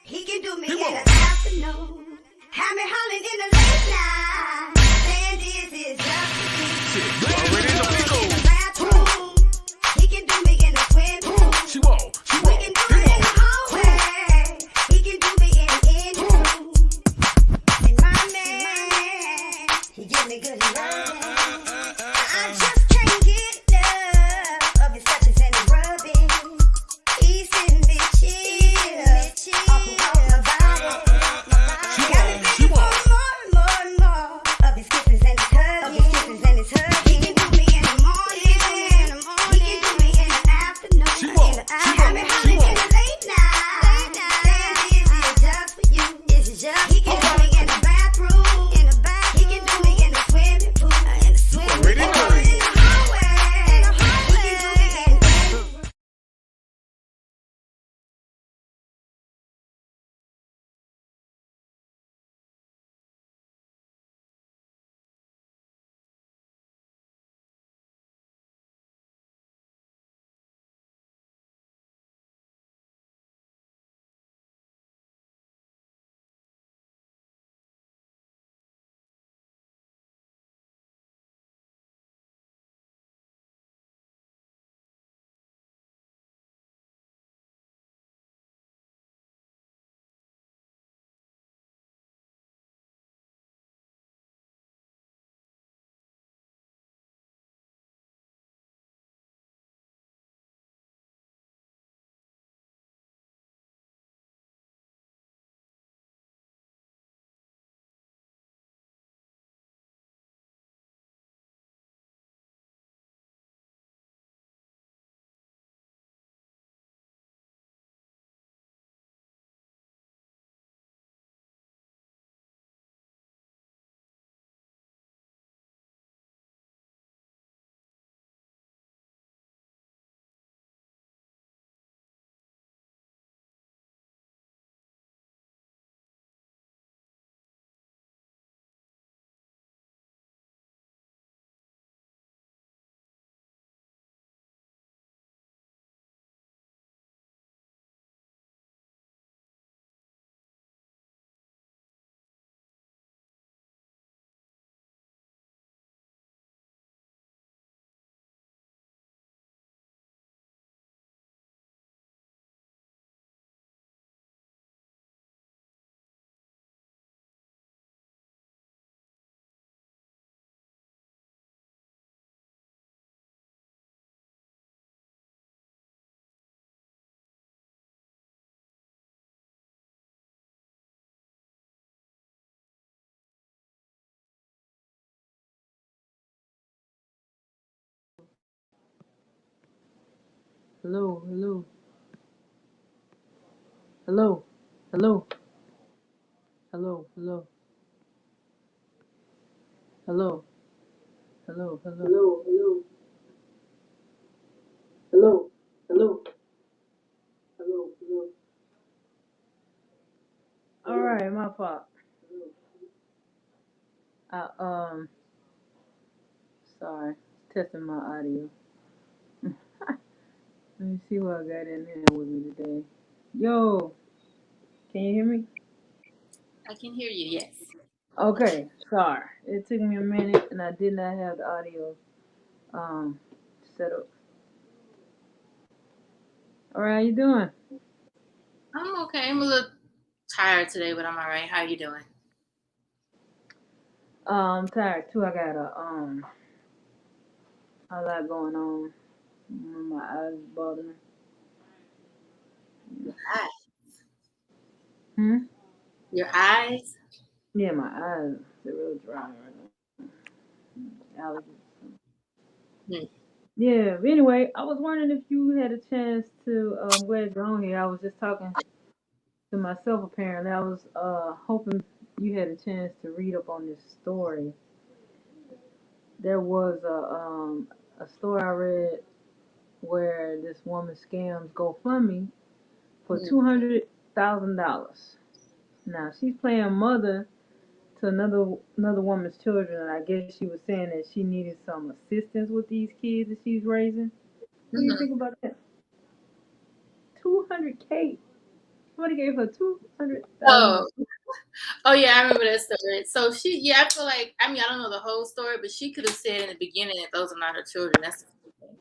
He can do me in the afternoon. Have me hollering in the late night. Saying this is just You already know it in the goes. bathroom. He can do me in the swimming pool. She won't. We can do it in the hallway. He can do me in any room. See my man, he give me good loving. I just can't get enough of his touches and his rubbing. He's sitting me chill, off of my body. Gotta think for more and more and more of his kisses and his hugging. He can do me in the morning. He can do me in the afternoon. Have me hollering in the late night. Saying this is just for you. He can do me in the bathroom. He can do me in the swimming pool. Already know it. In the hallway. He can do me in any Hello, hello, hello, hello, hello, hello, hello, hello, hello, hello, hello, hello, hello. All right, my fault. I sorry, testing my audio. Let me see what I got in there with me today. Yo, can you hear me? I can hear you, yes. Okay, sorry. It took me a minute, and I did not have the audio um set up. All right, how you doing? I'm okay. I'm a little tired today, but I'm all right. How you doing? I'm tired too. I got a lot going on. My eyes bothering. Eyes. Hmm. Your eyes? Yeah, my eyes they're real dry right now. Allergies. Hmm. Yeah. But anyway, I was wondering if you had a chance to glad you're on here. I was just talking to myself apparently. I was hoping you had a chance to read up on this story. There was a story I read where this woman scams GoFundMe for Hmm. $200,000. Now she's playing mother to another woman's children, and I guess she was saying that she needed some assistance with these kids that she's raising. What do you Hmm. think about that? 200K. Somebody gave her $200,000. Oh yeah, I remember that story. So I feel like, I mean, I don't know the whole story, but she could have said in the beginning that those are not her children. That's the thing.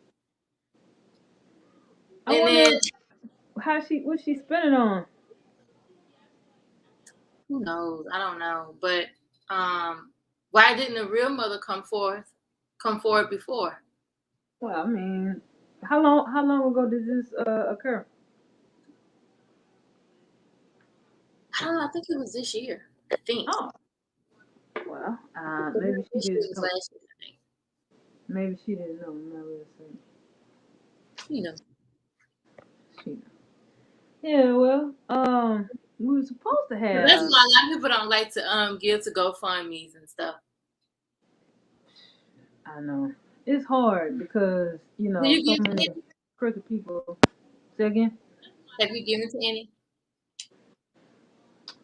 I And wonder then what she spent it on. who knows? I don't know. But why didn't the real mother come forward before? Well, I mean, how long ago did this occur? I don't know. I think it was this year. I think. Oh, well, maybe she This year didn't was come. last year, I think. Maybe she didn't know. I'm not really saying You know. she. Yeah, well, we were supposed to But that's have. why a lot of people don't like to give to GoFundMe's and stuff. I know it's hard because Do you so give to many any? crooked people. Say again. Have you given to any?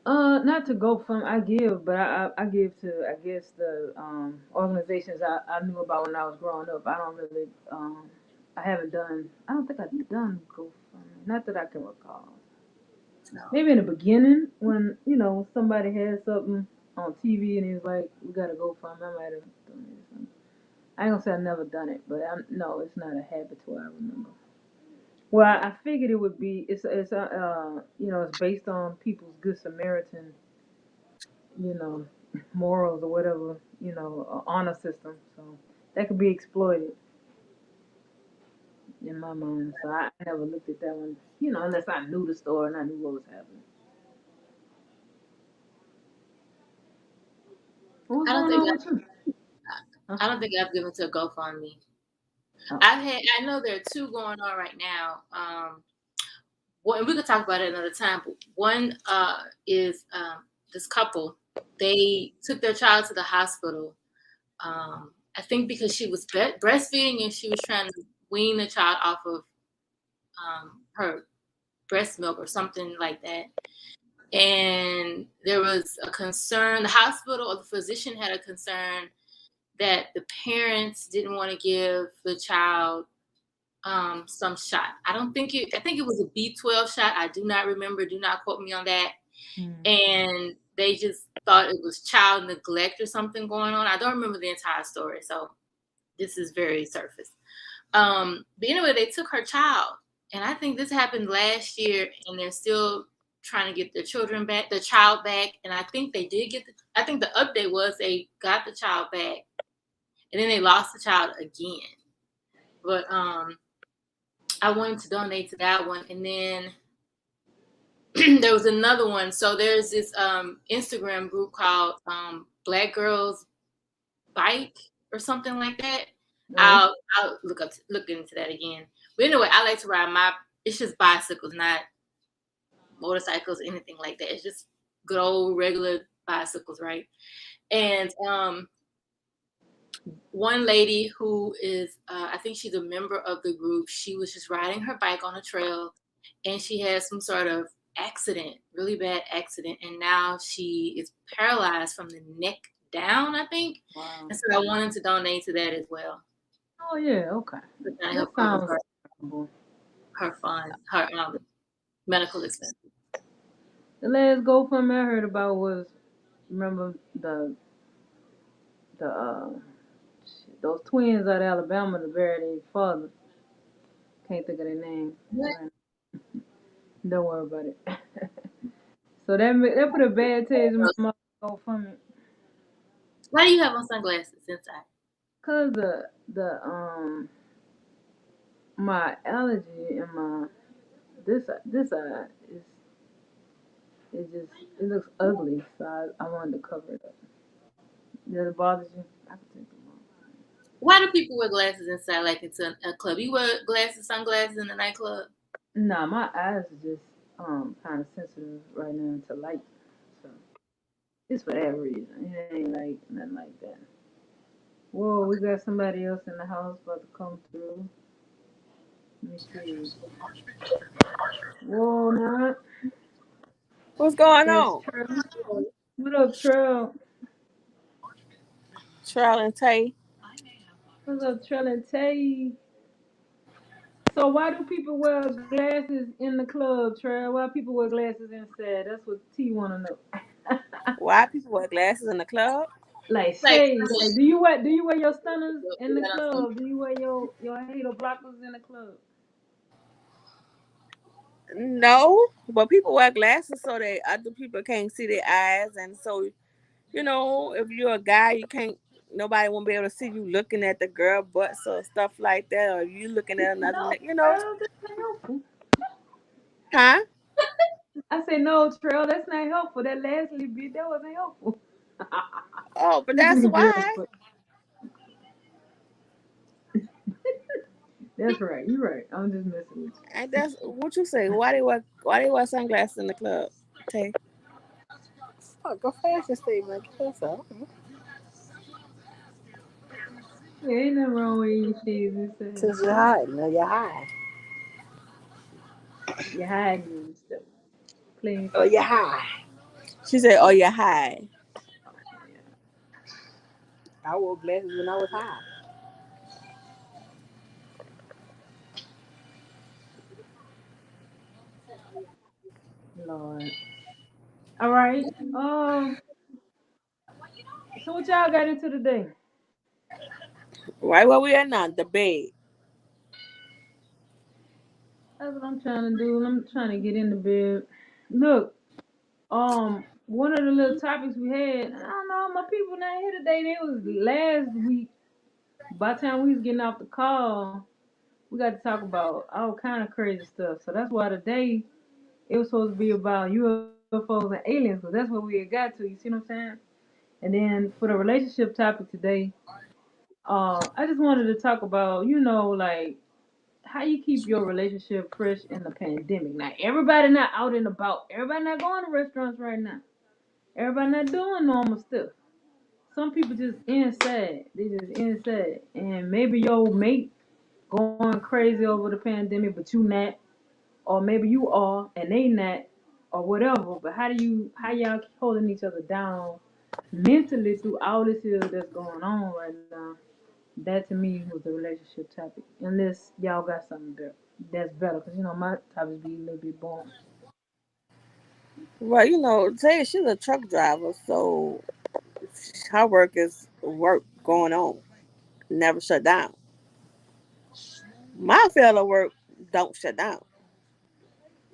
Not to go from I give, but I give to I guess the organizations I knew about when I was growing up. I don't really I haven't done. I don't think I've done GoFundMe. Not that I can recall. No. Maybe in the beginning when somebody had something on TV and he was like, "We gotta go fund." I might have done it. Something. I ain't gonna say I've never done it, but no, it's not a habit to where I remember. Well, I figured it would be. It's based on people's Good Samaritan, you know, morals or whatever, honor system. So that could be exploited in my mind. So I never looked at that one, unless I knew the story and I knew what was happening. What's I don't going think on with you? Huh? I don't think I've given to GoFundMe. Oh, I know there are two going on right now. Well, we could talk about it another time. But one is this couple. They took their child to the hospital. I think because she was breastfeeding and she was trying to wean the child off of her breast milk or something like that. And there was a concern. The hospital or the physician had a concern that the parents didn't want to give the child some shot. I think it was a B12 shot. I do not remember. Do not quote me on that. And they just thought it was child neglect or something going on. I don't remember the entire story, so this is very surface. But anyway, they took her child, and I think this happened last year, and they're still trying to get their child back. And I think they did I think the update was they got the child back, and then they lost the child again. But I wanted to donate to that one, and then there was another one. So there's this Instagram group called Black Girls Bike or something like that. right. I'll look into that again. But anyway, I like to ride it's just bicycles, not motorcycles, anything like that. It's just good old regular bicycles, right? And one lady who is, I think she's a member of the group, she was just riding her bike on a trail and she had some sort of accident, really bad accident. And now she is paralyzed from the neck down, I think. Wow. And so I wanted to donate to that as well. Oh yeah, okay. To kind of That help cover sounds terrible. her medical expenses. The last GoFundMe I heard about was, remember those twins out of Alabama to bury their father. Can't think of their name. What? Don't worry about it. So that put a bad taste in my mouth. GoFundMe. Why do you have on sunglasses inside? Cause the my allergy in my this eye it looks ugly, so I wanted to cover it up. Does it bothers you? I can take them off. Why do people wear glasses inside like it's a club? You wear sunglasses in the nightclub? Nah, my eyes are just kind of sensitive right now to light, so it's for that reason. It ain't like nothing like that. Whoa, we got somebody else in the house about to come through. Let me see. Whoa, nah, What's going that's on? Trell. What up, Trell? Charlie and Tay. What's up, Trell and Tay? So why do people wear glasses in the club, Trey? Why people wear glasses inside? That's what T wanna know. Why people wear glasses in the club? Like Like shades. Like do you wear your stunners in is the that on some- club? Do you wear your hater blockers in the club? No, but people wear glasses so that other people can't see their eyes, and so if you're a guy, you can't. Nobody won't be able to see you looking at the girl butts or stuff like that, or you looking at another. No, You know, Trail, that's not helpful. huh? I said no, Trail, that's not helpful. That last little bit, that wasn't helpful. Oh, but Listen that's to girls, why. but that's right. You're right. I'm just messing with And that's what you say. Why they wear sunglasses in the club? Tay. Oh, go fashion statement. That's all. you. Yeah, ain't nothing wrong with eating shades inside. Since you're high, no, you're high. You're hiding and stuff. Plain Oh, sight. you're high. She said, "Oh, you're high." Yeah. I wore glasses when I was high. Lord. All right. So what y'all got into today? Right where we are now, the bed. That's what I'm trying to do. I'm trying to get into bed. Look, one of the little topics we had, I don't know, my people not here today. They was last week. By the time we was getting off the call, we got to talk about all kind of crazy stuff. So that's why today it was supposed to be about UFOs and aliens, because that's what we had got to. You see what I'm saying? And then for the relationship topic today, I just wanted to talk about, like how you keep your relationship fresh in the pandemic. Now, everybody not out and about. Everybody not going to restaurants right now. Everybody not doing normal stuff. Some people just inside. They just inside. And maybe your mate going crazy over the pandemic, but you not. Or maybe you are and they not, or whatever. But how y'all holding each other down mentally through all this here that's going on right now? That to me was the relationship topic. Unless y'all got something better, that's better, cause my topics be a little bit boring. Well, Tay, she's a truck driver, so her work is work going on, never shut down. My field of work don't shut down,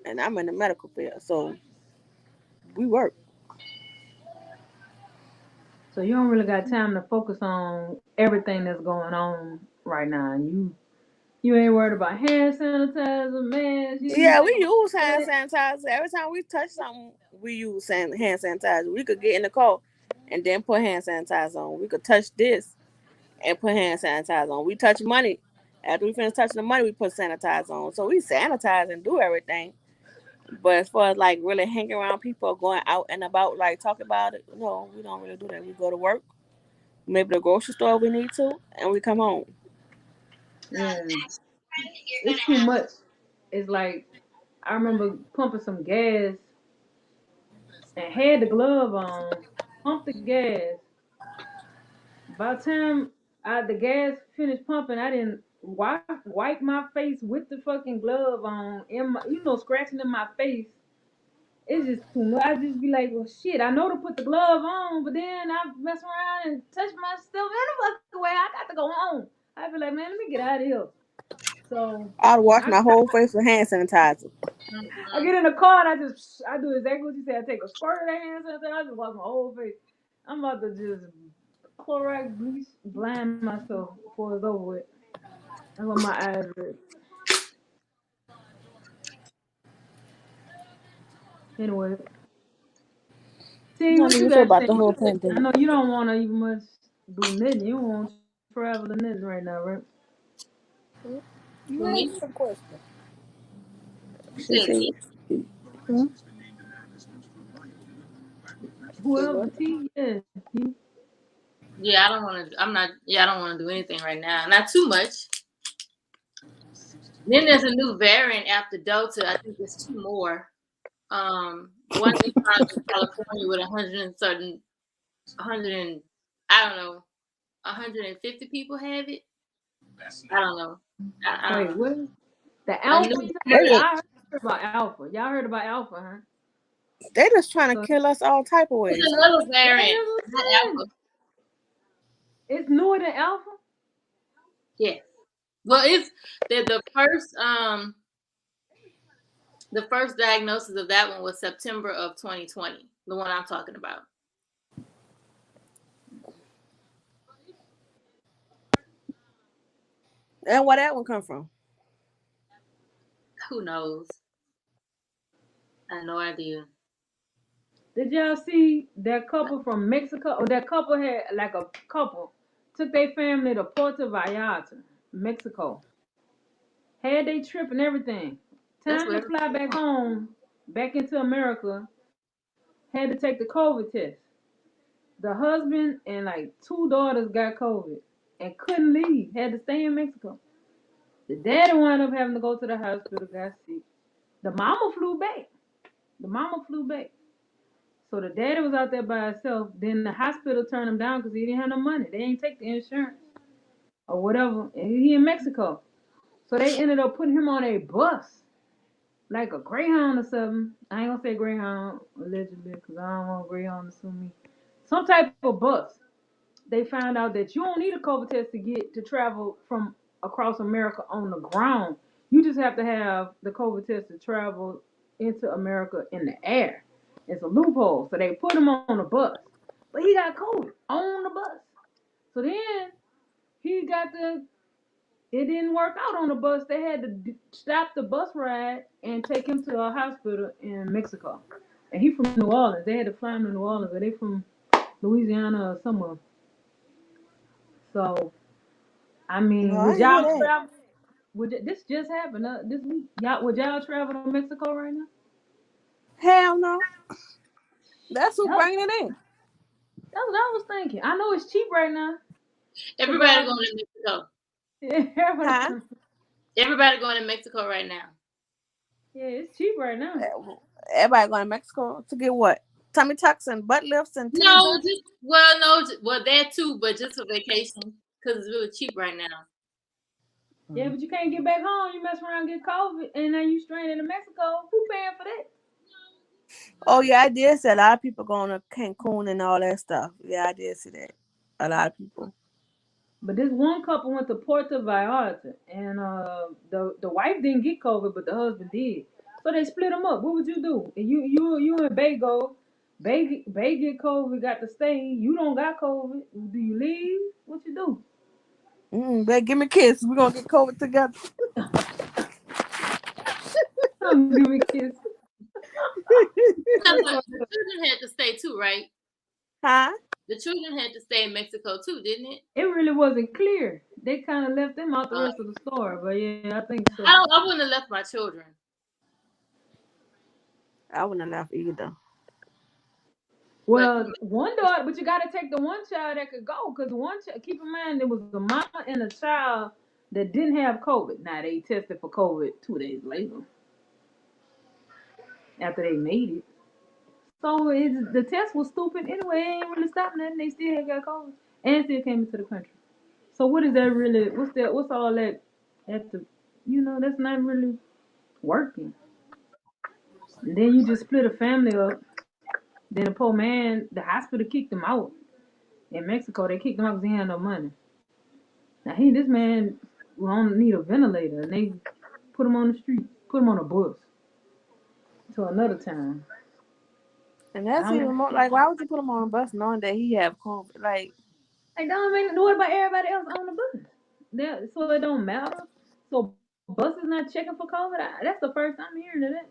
and I'm in the medical field, so we work. So you don't really got time to focus on everything that's going on right now. You ain't worried about hand sanitizer, masks. You ain't Yeah, we thinking use about hand that. sanitizer. Every time we touch something, we use hand sanitizer. We could get in the car and then put hand sanitizer on. We could touch this and put hand sanitizer on. We touch money. After we finish touching the money, we put sanitizer on. So we sanitize and do everything. But as far as like really hanging around people, going out and about, like talk about it, no, we don't really do that. We go to work, maybe the grocery store if we need to, and we come home. Yeah, it's too much. It's like I remember pumping some gas and had the glove on, pumped the gas. By the time the gas finished pumping, I didn't wipe my face with the fucking glove on, scratching in my face. It's just too much. I just be like, well, shit. I know to put the glove on, but then I mess around and touch myself in a fucking way. I got to go home. I be like, man, let me get out of here. So I'd wash I my whole face with hand sanitizer. I Mhm. get in the car and I do exactly what you said. I take a squirt of that hand sanitizer. I just wash my whole face. I'm about to just Clorox bleach blind myself before it's over with. That's what my eyes red. Anyway, T, How what do you you feel got to about say? the whole I pandemic? know you don't want to even much do nothing. You don't want to travel or nothing right now, right? You For me, asked a question. you She said said, tea. hmm? Say Whoever what? T, yeah, T. Yeah, I don't want to. I'm not. Yeah, I don't want to do anything right now. Not too much. Then there's a new variant after Delta. I think there's two more. One they found in California with 100 and certain 100 and I don't know 150 people have it. I don't know. I don't Wait, know. what? The A Alpha, new variant. I heard about Alpha. Y'all heard about Alpha, huh? They just trying to So kill us all type of It's ways. a little yeah, variant, that's not what I'm saying. alpha. It's newer than Alpha. Yes. Well, it's the first diagnosis of that one was September of 2020. The one I'm talking about. And where that one come from? Who knows? I have no idea. Did y'all see that couple from Mexico? Or that couple had like a couple took their family to Puerto Vallarta, Mexico. Had they trip and everything. That's Time to where fly back home, back into America. Had to take the COVID test. The husband and like two daughters got COVID and couldn't leave. Had to stay in Mexico. The daddy wound up having to go to the hospital, got sick. The mama flew back. The mama flew back. So the daddy was out there by himself. Then the hospital turned him down because he didn't have no money. They ain't take the insurance or whatever. And he in Mexico. So they ended up putting him on a bus, like a Greyhound or something. I ain't gonna say Greyhound allegedly because I don't want Greyhound to sue me. Some type of bus. They found out that you don't need a COVID test to get to travel from across America on the ground. You just have to have the COVID test to travel into America in the air. It's a loophole. So they put him on a bus. But he got COVID on the bus. So then he got the it didn't work out on the bus. They had to stop the bus ride and take him to a hospital in Mexico. And he from New Orleans. They had to fly him to New Orleans. Or they from Louisiana or somewhere. So I No, mean, I would ain't hear y'all that. travel? This just happened this week? Would y'all travel to Mexico right now? Hell no. That's who That's, bringing it in. that's what I was thinking. I know it's cheap right now to go everybody out. going to Mexico. Huh? Everybody going to Mexico right now. Yeah, it's cheap right now. Everybody going to Mexico to get what? Tummy tucks and butt lifts and titty No, tucks? well, that too, but just for vacation because it's really cheap right now. Yeah, but you can't get back home. You mess around, get COVID, and then you stranded in Mexico. Who paying for that? Oh yeah, I did see a lot of people going to Cancun and all that stuff. Yeah, I did see that. A lot of people. But this one couple went to Puerto Vallarta, and the wife didn't get COVID, but the husband did. So they split them up. What would you do? And you and Bay go. Bay get COVID, got to stay. You don't got COVID. Do you leave? What you do? Better give me a kiss. We're gonna get COVID together. Come give me a kiss. Because the children had to stay too, right? Huh? The children had to stay in Mexico too, didn't it? It really wasn't clear. They kind of left them out the rest of the story, but yeah, I think so. I wouldn't have left my children. I wouldn't have left either. Well, one daughter, but you got to take the one child that could go, because one child. Keep in mind, there was a mama and a child that didn't have COVID. Now they tested for COVID 2 days later after they made it. So the test was stupid anyway. It ain't really stopped nothing. They still had got COVID and still came into the country. So what is that really? What's that? What's all that? At the, that's not really working. And then you just split a family up. Then the poor man, the hospital kicked him out. In Mexico, they kicked him out because he had no money. Now this man will only need a ventilator, and they put him on the street, put him on a bus to another town. And I that's even don't more like, why would you put him on a bus knowing that he have COVID? Like, don't make what about everybody else on the bus? So it don't matter. So buses not checking for COVID. That's the first time hearing of that.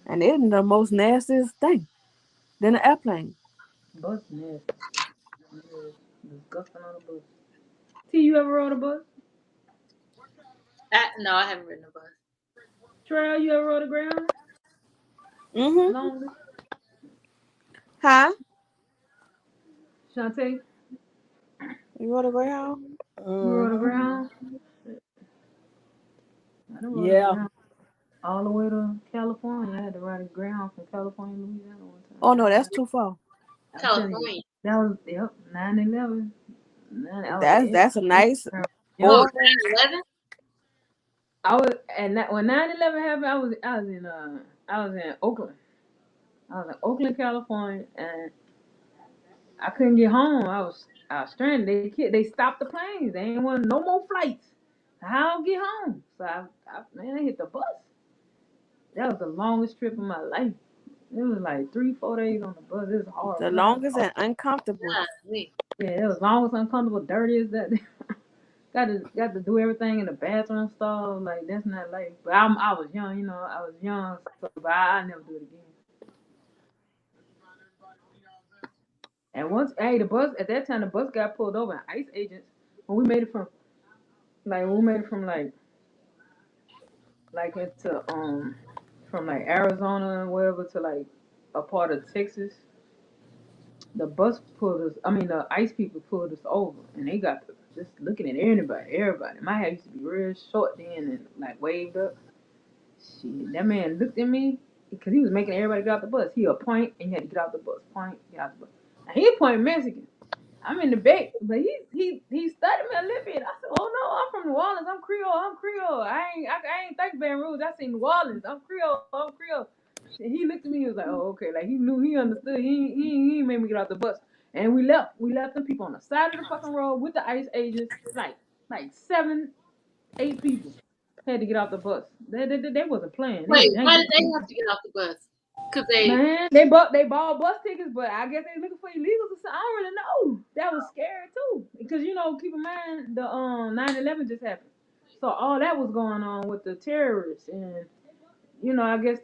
and it's the most nastiest thing than an airplane. Bus nasty. Disgusting on the bus. T, you ever rode a bus? No, I haven't ridden a bus. Trail, you ever rode a ground? Mm-hmm. Lonely. Huh? Shantae, You rode a Greyhound? you rode a Mm-hmm. ground? I done rode a Yeah. ground all the way to California. I had to ride a ground from California to Louisiana one time. Oh no, that's too far. I'm telling you, California. that was 9/11. That's a nice. young. born. 11? I was and that when 9/11 happened, I was in Oakland. I was in Oakland, California, and I couldn't get home. I was stranded. They stopped the planes. They ain't want no more flights. How get home? So I hit the bus. That was the longest trip of my life. It was like 3, 4 days on the bus. It was The horrible. longest and uncomfortable. Me. Yeah, it was long as uncomfortable, dirty as that. got to do everything in the bathroom stall. Like that's not life. But I was young, I was young, so but I never do it again. And once, hey, the bus at that time the bus got pulled over. And ICE agents when we made it from like into from like Arizona and wherever to like a part of Texas. The bus pulled us. I mean, the ICE people pulled us over, and they got just looking at everybody. My hair used to be real short then, and like waved up. Shit, that man looked at me because he was making everybody get out the bus. He a point, and you had to get out the bus. Point, get out the bus. And he a point Mexican. I'm in the back, but he studied me a little bit. I said, "Oh no, I'm from New Orleans. I'm Creole. I'm Creole. I ain't think Baton Rouge. I seen New Orleans. I'm Creole. I'm Creole." And he looked at me. He was like, "Oh, okay." Like he knew, he understood. He made me get out the bus, and we left. We left them people on the side of the fucking road with the ICE agents. Like 7, 8 people had to get out the bus. They wasn't playing. They Wait, was why yanking did they people. have to get off the bus? Because they. Man, they bought bus tickets, but I guess they looking for illegals or something. I don't really know. That was scary too, because keep in mind the 9/11 just happened, so all that was going on with the terrorists, and I guess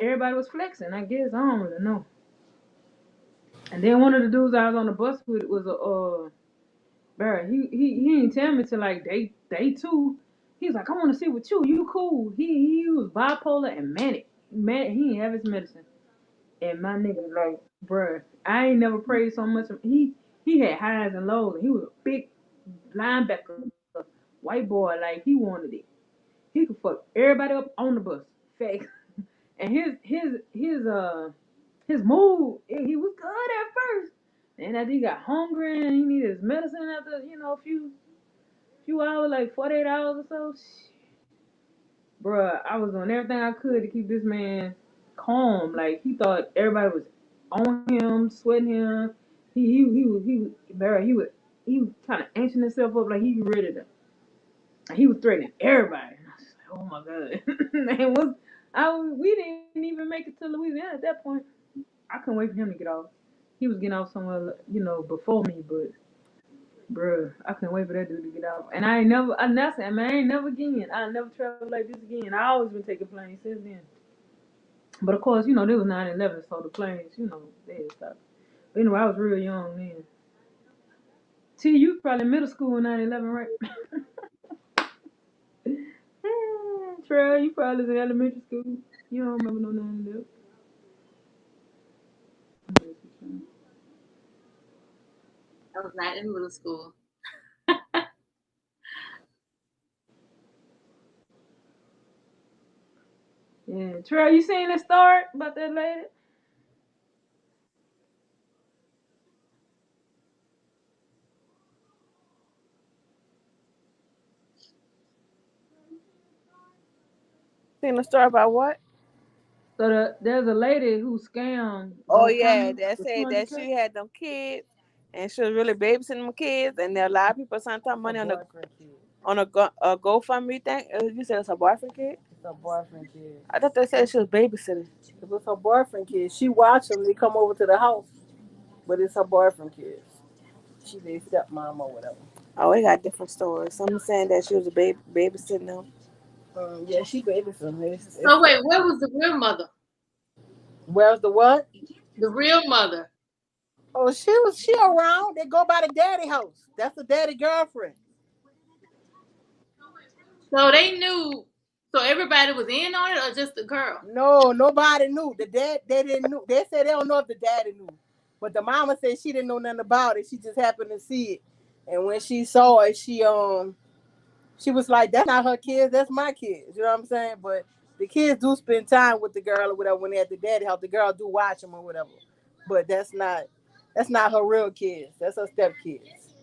everybody was flexing. I guess I don't really know. And then one of the dudes I was on the bus with was a bro. He didn't tell me till like day two. He was like, "I want to sit with you. You cool." He was bipolar and manic. Man, he didn't have his medicine. And my nigga, like, bruh, I ain't never prayed so much. He had highs and lows, and he was a big linebacker, white boy. Like he wanted it. He could fuck everybody up on the bus. Facts. And his mood, he was good at first. And after he got hungry and he needed his medicine after a few hours, like 48 hours or so. Bruh, I was doing everything I could to keep this man calm. Like he thought everybody was on him, sweating him. He was kind of anxious himself up, like he was ready to. He was threatening everybody. And I was just like, oh my god, man, we didn't even make it to Louisiana at that point. I couldn't wait for him to get off. He was getting off somewhere, before me, but. Bruh, I couldn't wait for that dude to get off. And I said, man, I ain't never again. I'll never travel like this again. I always been taking planes since then. But of course, there was 9/11, so the planes, they had stopped. But anyway, I was real young then. T, you was probably middle school in 9/11, right? Trey, you probably was in elementary school. You don't remember no 9/11. I was not in middle school. Yeah, Trey, you seen that story about that lady? Seen a story about what? So there's a lady who scammed Oh yeah, GoFundMe that for said that 200K. she had them kids, and she was really babysitting them kids, and there a lot of people sent her money on a GoFundMe thing. You said it's her boyfriend kid. It's her boyfriend kid. I thought they said she was babysitting. It was her boyfriend kid. She watched them. They come over to the house, but it's her boyfriend kids. She their stepmom or whatever. Oh, they got different stories. Some saying that she was a babysitting them. Yeah, she babysitting them. So wait, where was the real mother? Where's the what? The real mother. Oh, she around. They go by the daddy house. That's the daddy girlfriend. So they knew. So everybody was in on it, or just the girl? No, nobody knew. The dad, they didn't know. They said they don't know if the daddy knew, but the mama said she didn't know nothing about it. She just happened to see it, and when she saw it, she was like, "That's not her kids. That's my kids." You know what I'm saying? But the kids do spend time with the girl or whatever when they at the daddy house. The girl do watch them or whatever, but that's not her real kids. That's her step kids.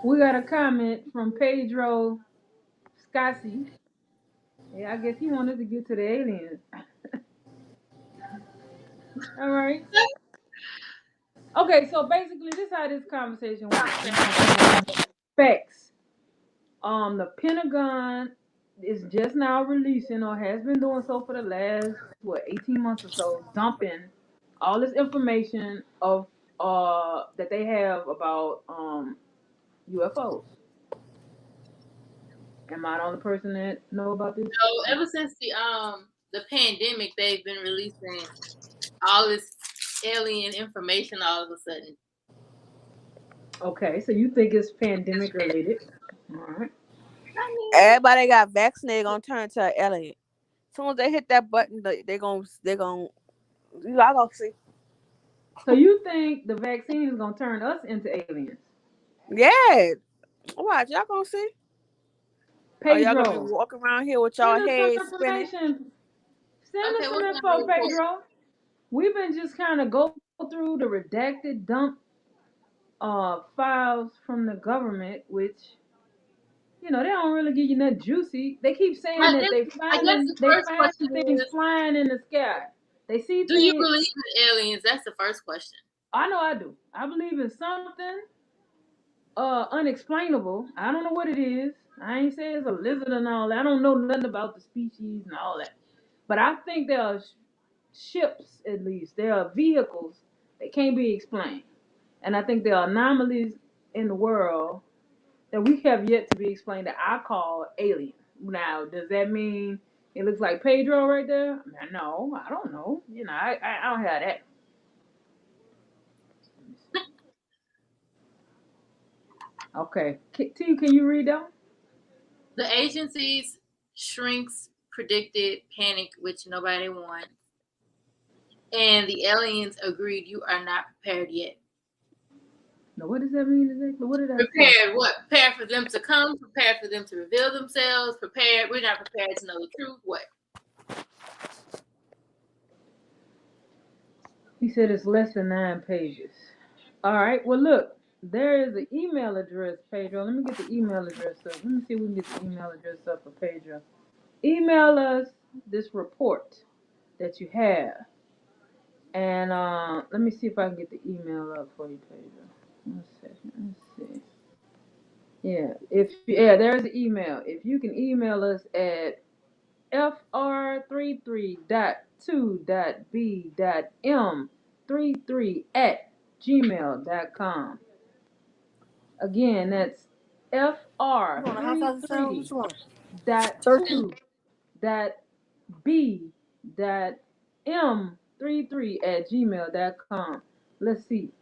We got a comment from Pedro Scassi. Yeah, I guess he wanted to get to the aliens. All right. Okay, so basically, this is how this conversation went. Facts. The Pentagon is just now releasing, or has been doing so for the last 18 months or so, dumping all this information of that they have about UFOs. Am I the only person that know about this? So ever since the pandemic, they've been releasing all this alien information all of a sudden. Okay, so you think it's pandemic related? All right. I mean, Everybody got vaccinated gonna turn to an alien. As soon as they hit that button, they gonna y'all gonna see. So you think the vaccine is gonna turn us into aliens? Yeah, watch y'all gonna see. Or y'all gonna be Pedro, walking around here with y'all send us some heads spinning. information. Send us okay, some what's gonna info, report? Pedro. We've been just kind of go through the redacted dump files from the government, which they don't really give you nothing juicy. They keep saying that I guess the they first finding question things is, flying in the sky. They see do you things. believe in aliens? That's the first question. I know I do. I believe in something unexplainable. I don't know what it is. I ain't say it's a lizard and all that. I don't know nothing about the species and all that. But I think there are ships, at least. There are vehicles that can't be explained. And I think there are anomalies in the world that we have yet to be explained that I call alien. Now, does that mean it looks like Pedro right there? No, I don't know. I don't have that. Okay. T, can you read that? The agency's shrinks predicted panic, which nobody wants, and the aliens agreed you are not prepared yet. No, what does that mean exactly? What did I say? Prepared what? Prepared for them to come, prepared for them to reveal themselves, prepared. We're not prepared to know the truth. What? He said it's less than 9 pages. All right. Well, look, there is an email address, Pedro. Let me get the email address up. Let me see if we can get the email address up for Pedro. Email us this report that you have. And let me see if I can get the email up for you, Pedro. 1 second. Let's see. There's an email. If you can email us at fr33.2.b.m33@gmail.com. Again, that's You want a hot sauce sandwich? Which one? Turkey? 3.2.b.m33@gmail.com. Let's see.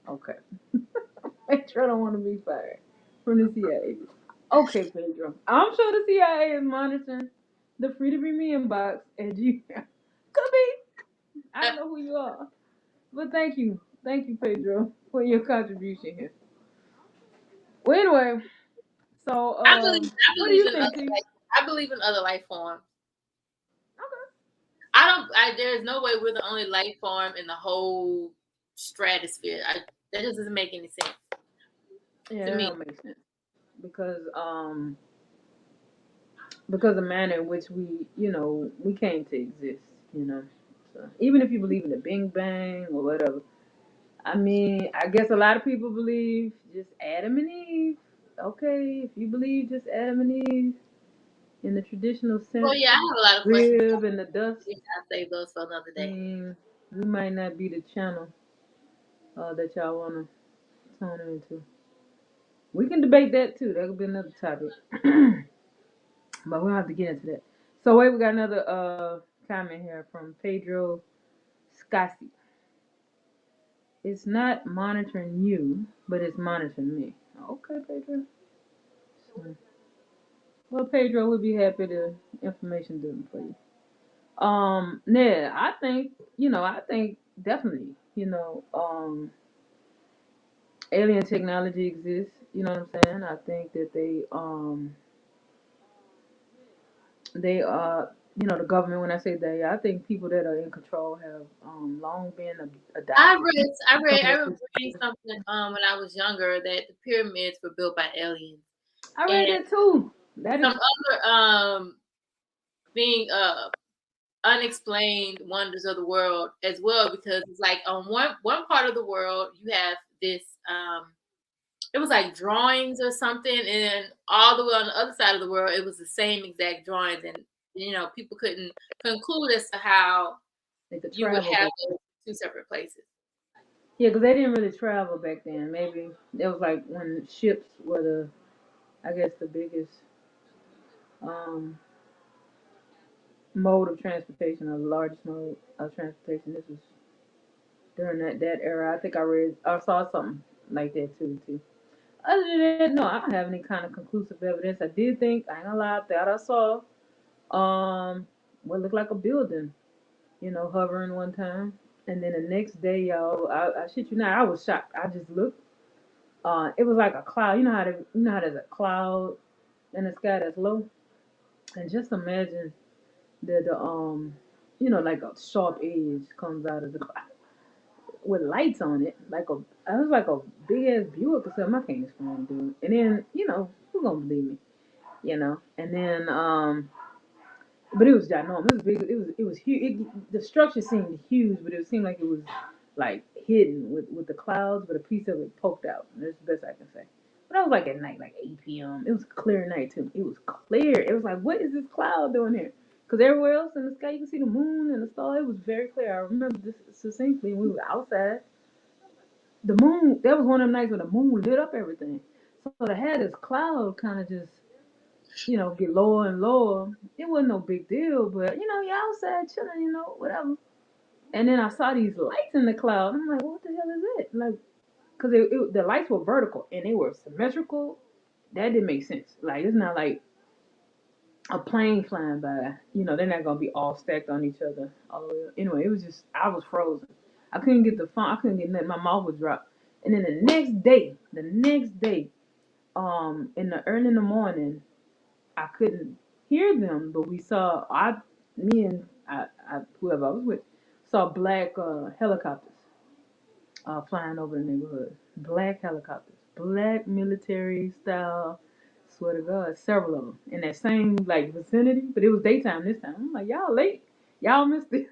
Okay. Pedro don't want to be fired from the CIA. Okay, Pedro. I'm sure the CIA is monitoring the Free to Be Me inbox at Gmail. Could be. I don't know who you are. But thank you. Thank you, Pedro, for your contribution here. Well, anyway, so I believe. I what do believe you in think, other T? life. I believe in other life forms. Okay. I don't. There is no way we're the only life form in the whole stratosphere. That just doesn't make any sense Yeah, to that me. don't make sense. Because the manner in which we came to exist, you know. So even if you believe in the Big Bang or whatever, I mean, I guess a lot of people believe just Adam and Eve. Okay, if you believe just Adam and Eve in the traditional Well, sense, yeah, I have a lot of questions. rib and the dust, I'll save those for another I day. mean, we might not be the channel that y'all want to tune into. We can debate that too. That could be another topic. But we don't have to get into that. So wait, we got another comment here from Pedro Scassi. It's not monitoring you, but it's monitoring me. Okay, Pedro. So, well, Pedro, we'll be happy to information them for you. Yeah, I think definitely, alien technology exists. You know what I'm saying? I think that they the government. When I say they, I think people that are in control have long been I adopted. read, I Some read, of I the remember reading systems. something when I was younger that the pyramids were built by aliens, I read and that too. That some is, other being unexplained wonders of the world as well, because it's like on one part of the world you have this it was like drawings or something, and then all the way on the other side of the world it was the same exact drawings, and people couldn't conclude as to how they could you would travel have back. those two separate places. Yeah, because they didn't really travel back then. Maybe it was like when ships were I guess, the biggest um, mode of transportation, or the largest mode of transportation. This was during that era. I think I saw something like that too. Other than that, no, I don't have any kind of conclusive evidence. I did think, I ain't gonna lie, I thought I saw what looked like a building, hovering one time. And then the next day, y'all, I shit you not, I was shocked. I just looked. It was like a cloud. You know how there's a cloud in the sky that's low, and just imagine that like a sharp edge comes out of the cloud with lights on it, I was like a big ass Buick or something. I can't explain, dude. And then who gonna believe me? And then but it was ginormous. It was big. It was huge. The structure seemed huge, but it seemed like it was like hidden with the clouds, but a piece of it poked out. That's the best I can say. But I was like at night, like 8 p.m. It was a clear night too. It was clear. It was like, what is this cloud doing here? Because everywhere else in the sky, you can see the moon and the star. It was very clear. I remember this succinctly. When we were outside, the moon. That was one of them nights when the moon lit up everything. So to have this cloud kind of just get lower and lower. It wasn't no big deal, but you're outside chilling, whatever. And then I saw these lights in the cloud. I'm like, what the hell is it? Like, because the lights were vertical and they were symmetrical. That didn't make sense. Like, it's not like a plane flying by. They're not gonna be all stacked on each other all the way up. Anyway, it was just I was frozen. I couldn't get the phone. I couldn't get nothing. My mouth was dropped. And then the next day, in the early in the morning, I couldn't hear them, but we saw me and whoever I was with saw black helicopters flying over the neighborhood. Black helicopters, black military style. Swear to God, several of them in that same like vicinity. But it was daytime this time. I'm like, y'all late. Y'all missed it.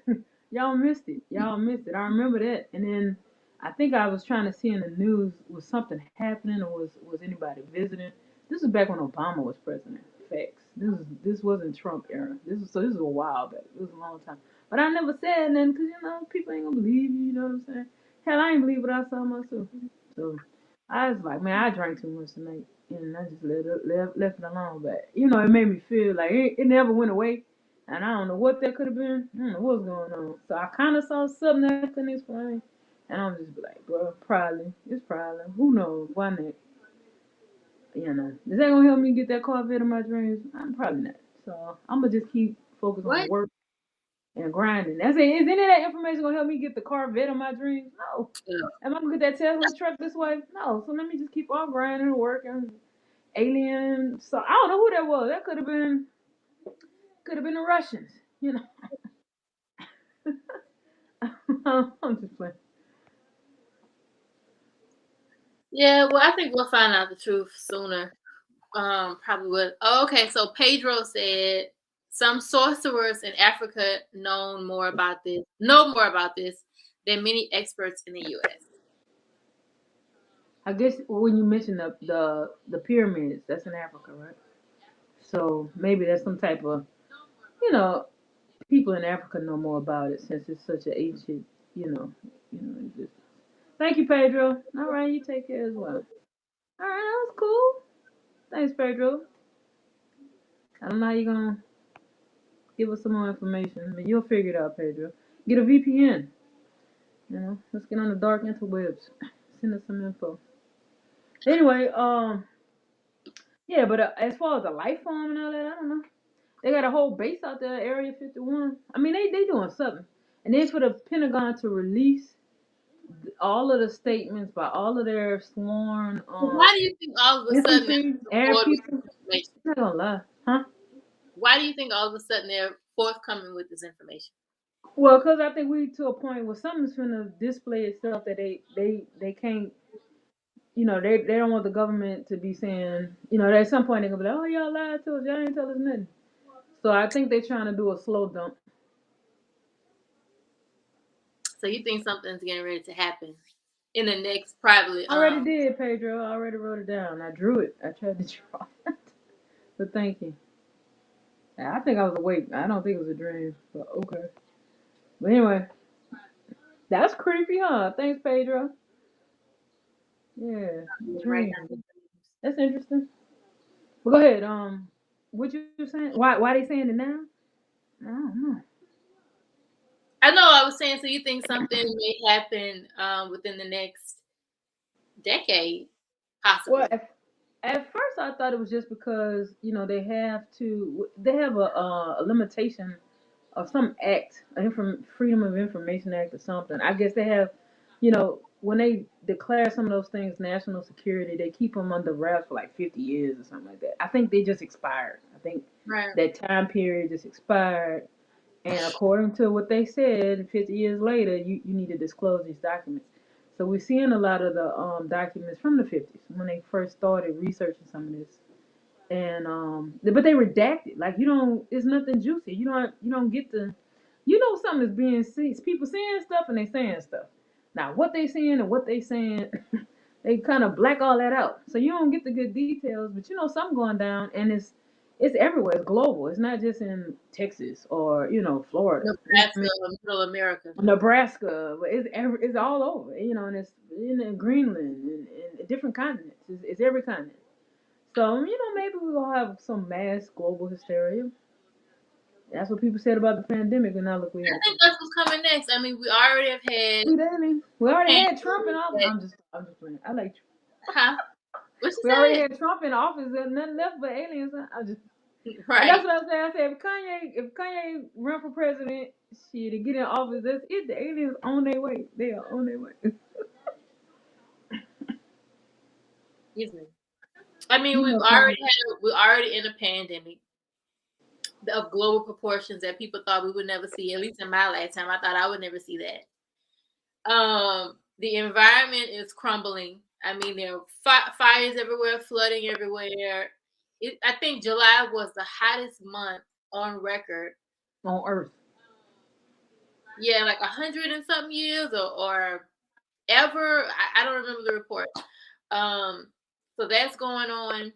Y'all missed it. Y'all missed it. I remember that. And then I think I was trying to see in the news, was something happening or was anybody visiting. This was back when Obama was president. Facts. This wasn't Trump era. This is a while back. It was a long time. But I never said nothing because people ain't gonna believe you. You know what I'm saying? Hell, I ain't believe what I saw myself. So I was like, man, I drank too much tonight, and I just left it alone. But it made me feel like it never went away, and I don't know what that could have been. I don't know what's going on. So I kind of saw something that I couldn't explain, and I'm just like, bro, probably it's probably who knows? Why not? Is that gonna help me get that Corvette in my dreams? I'm probably not. So I'm gonna just keep focused on What? work and grinding. That's it. Is any of that information gonna help me get the Corvette of my dreams? No. Am I gonna get that Tesla truck this way? No. So let me just keep on grinding and working. Alien. So I don't know who that was. That could have been the Russians. You know. I'm just playing. Yeah, well, I think we'll find out the truth sooner. Probably would. Oh, okay, so Pedro said some sorcerers in Africa know more about this than many experts in the U.S. I guess when you mentioned the pyramids, that's in Africa, right? So maybe that's some type of you know people in Africa know more about it since it's such an ancient you know existence. Thank you, Pedro. All right, you take care as well. All right, that was cool. Thanks, Pedro. I don't know how you're gonna give us some more information, but you'll figure it out, Pedro. Get a VPN. Let's get on the dark interwebs. Send us some info. Anyway, yeah, but as far as the life form and all that, I don't know. They got a whole base out there, Area 51. I mean, they doing something. And then for the Pentagon to release all of the statements by all of their sworn Why do you think all of a sudden they're infantry, moving air forward with people, this information? I'm not gonna lie, huh? Why do you think all of a sudden they're forthcoming with this information? Well, because I think we to a point where something's gonna display itself that they can't. They don't want the government to be saying. At some point they're gonna be like, oh, y'all lied to us. Y'all didn't tell us nothing. So I think they're trying to do a slow dump. So you think something's getting ready to happen in the next probably I already did, Pedro. I already wrote it down. I drew it. I tried to draw it. But thank you. I think I was awake. I don't think it was a dream. But okay. But anyway, that's creepy, huh? Thanks, Pedro. Yeah, right dream. now? That's interesting. Well, go ahead. What you saying? Why they saying it now? I don't know. I know. I was saying. So you think something may happen within the next decade, Well, possibly? at first I thought it was just because they have a limitation of some act, Freedom of Information Act or something. I guess they have, when they declare some of those things national security, they keep them under wraps for like 50 years or something like that. I think they just expired. I think Right. that time period just expired. And according to what they said, 50 years later, you need to disclose these documents. So we're seeing a lot of the documents from the 50s when they first started researching some of this. And but they redacted. Like it's nothing juicy. You don't get to, something is being seen. People saying stuff and they saying stuff. Now what they saying and what they saying, they kind of black all that out. So you don't get the good details, but something going down, and it's everywhere. It's global. It's not just in Texas or Florida. I Nebraska, mean, Middle America. Nebraska, but it's all over. And it's in Greenland and different continents. It's every continent. So maybe we will have some mass global hysteria. That's what people said about the pandemic, and now look, we I have think that's what's coming next. I mean, we already have had we a already had Trump in pandemic office. that, I'm just playing. I like Trump. huh? What you We already say? had Trump in office. There's nothing left but aliens. That's Right. what I'm saying. I said if Kanye run for president, shit, to get in office, that's it. The aliens on their way. They are on their way. Excuse me. I mean, You know, Kanye. we're already in a pandemic of global proportions that people thought we would never see. At least in my lifetime, I thought I would never see that. The environment is crumbling. I mean, there are fires everywhere, flooding everywhere. I think July was the hottest month on record. On Earth. Yeah, like 100 and something years or ever. I don't remember the report. Um, so that's going on.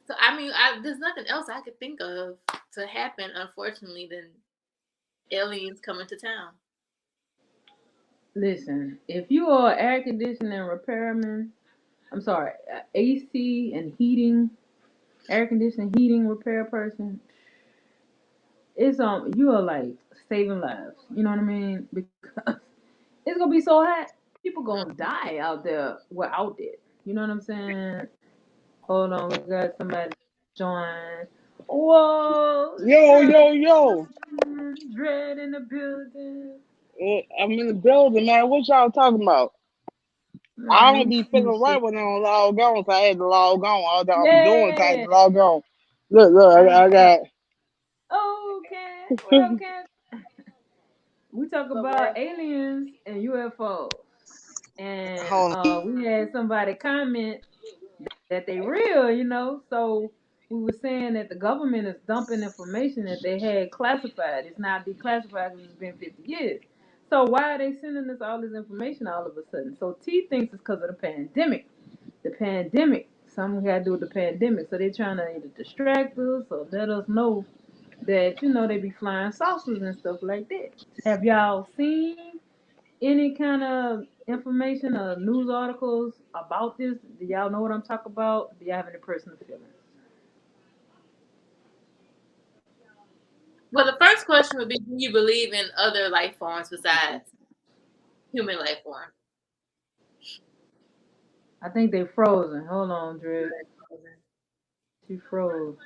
So I mean, there's nothing else I could think of to happen, unfortunately, than aliens coming to town. Listen, if you are an air conditioning repairman, I'm sorry, AC and heating, air conditioning heating repair person, it's you are like saving lives. You know what I mean? Because it's gonna be so hot, people gonna die out there without it. You know what I'm saying? Hold on, we got somebody join. Whoa, Yo, yo, yo. dread in the building. I'm in the building, man. What y'all talking about? I Man, don't we be finna feeling right shit. when I don't log on, so I had to log on. All that I'm doing, so I had Yeah. to log on. Look, I got. Oh, Ken. What up, Ken? We talk So, man, about aliens and UFOs. And Hold we had somebody comment that they real. So we were saying that the government is dumping information that they had classified. It's not declassified because it's been 50 years. So why are they sending us all this information all of a sudden? So T thinks it's because of the pandemic. The pandemic. Something got to do with the pandemic. So they're trying to either distract us or let us know that they be flying saucers and stuff like that. Have y'all seen any kind of information or news articles about this? Do y'all know what I'm talking about? Do y'all have any personal feelings? Well, the first question would be: do you believe in other life forms besides human life form? I think they frozen. Hold on, Drew. She froze.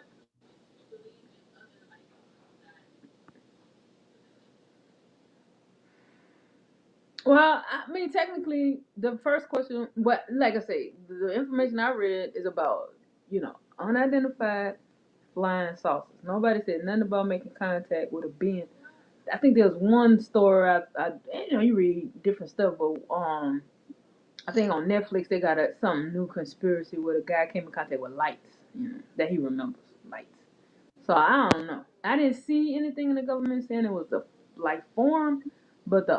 Well, I mean, technically, the first question, like I say, the information I read is about, unidentified flying saucers. Nobody said nothing about making contact with a being. I think there's one story you read different stuff, but I think on Netflix they got some new conspiracy where the guy came in contact with lights, that he remembers lights. So I don't know. I didn't see anything in the government saying it was a life form, but the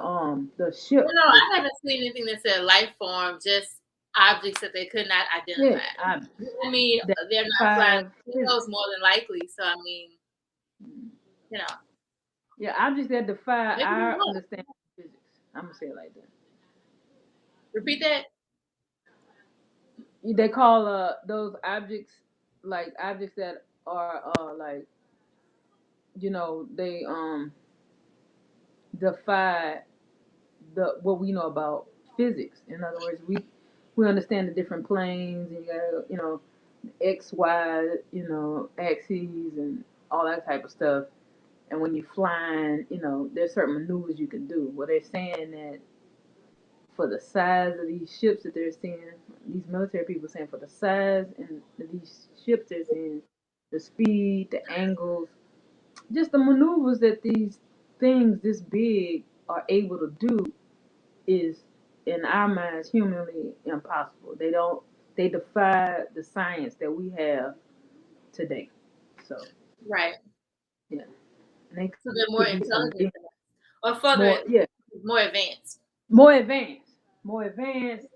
ship No, was I haven't seen anything that said life form, just objects that they could not yeah. identify. I mean, That they're not flying five mosquitoes more than likely. So I mean, you know, yeah, objects that defy maybe we our won't. understanding of physics. I'm gonna say it like that. Repeat that. They call those objects like objects that are like they defy the what we know about physics. In other words, we understand the different planes and you got X, Y, axes and all that type of stuff. And when you're flying, there's certain maneuvers you can do. Well, they're saying that for the size of these ships that they're seeing, these military people saying for the size and these ships they're seeing, the speed, the angles, just the maneuvers that these things this big are able to do is, in our minds, humanly impossible. They defy the science that we have today. So, Right. yeah. And they So they're more could be some intelligent than us, or further, more, yeah, more advanced. more advanced,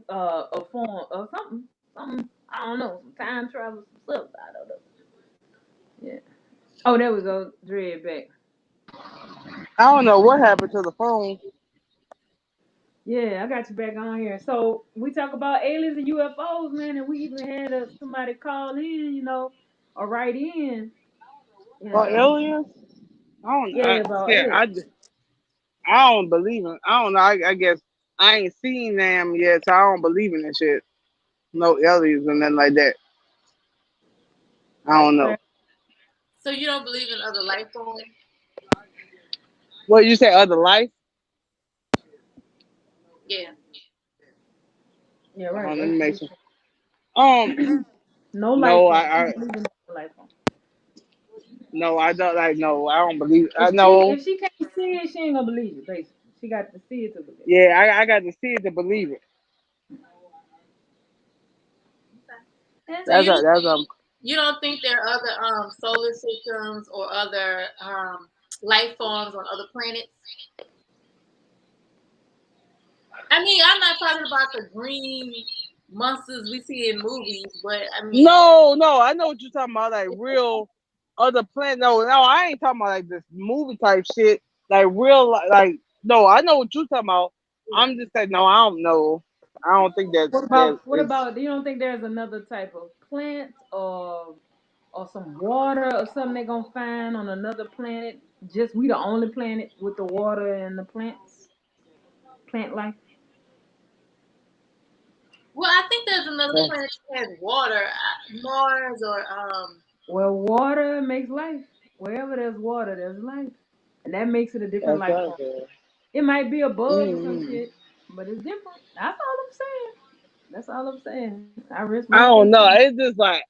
a form of something. I don't know, some time travel, some stuff. I don't know. Yeah. Oh, there we go. Dread back. I don't know what happened to the phone. Yeah, I got you back on here. So we talk about aliens and UFOs, man, and we even had somebody call in, or write in, Or aliens? I don't know. Yeah, about Yeah, aliens. I don't believe in. I don't know. I guess I ain't seen them yet, so I don't believe in that shit. No aliens and nothing like that. I That's don't know. fair. So you don't believe in other life forms? What you say? Other life? Yeah. Yeah, Hold right. on, let me That's make true. sure. Um, No life no, form. You don't believe in no life form. no, I don't. Like, no, I don't believe. I If she know. if she can't see it, she ain't gonna believe it. Basically, she got to see it to believe it. Yeah, I got to see it to believe it. So you don't think there are other solar systems or other life forms on other planets? I mean, I'm not talking about the green monsters we see in movies, but I mean, No, I know what you're talking about. Like real other planet. No, I ain't talking about like this movie type shit. Like real, like no, I know what you're talking about. yeah. I'm just saying, no, I don't know. I don't think What that about what it's. about? You don't think there's another type of plant or some water or something they're gonna find on another planet? Just we the only planet with the water and the plant life. Well, I think there's another planet that has water, Mars or Well, water makes life. Wherever there's water, there's life, and that makes it a different That's life right, form. man. It might be a bug or some Mm. shit, but it's different. That's all I'm saying. That's all I'm saying. I rest my I case don't on know. that. It's just like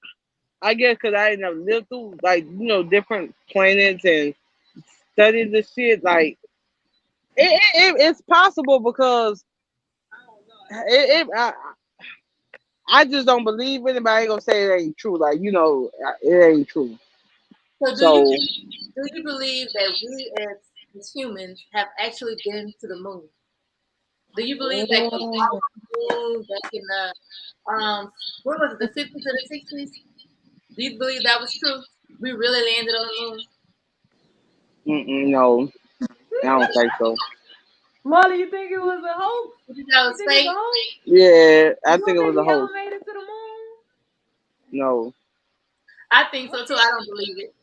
I guess because I ain't never lived through like different planets and studied the shit. Like it's possible because I just don't believe in it, but I ain't gonna say it ain't true. Like it ain't true. so So do you believe that we as humans have actually been to the moon? Do you believe that we Oh, walked the moon back in the what was it, the 50s or the 60s? Do you believe that was true? We really landed on the moon? no, I don't think so. Molly, you think it was a hoax? You think that You was think it's a fake? hoax? Yeah, I You think don't it was think a we ever hoax. made it to the moon? No, I think so What? too. I don't believe it.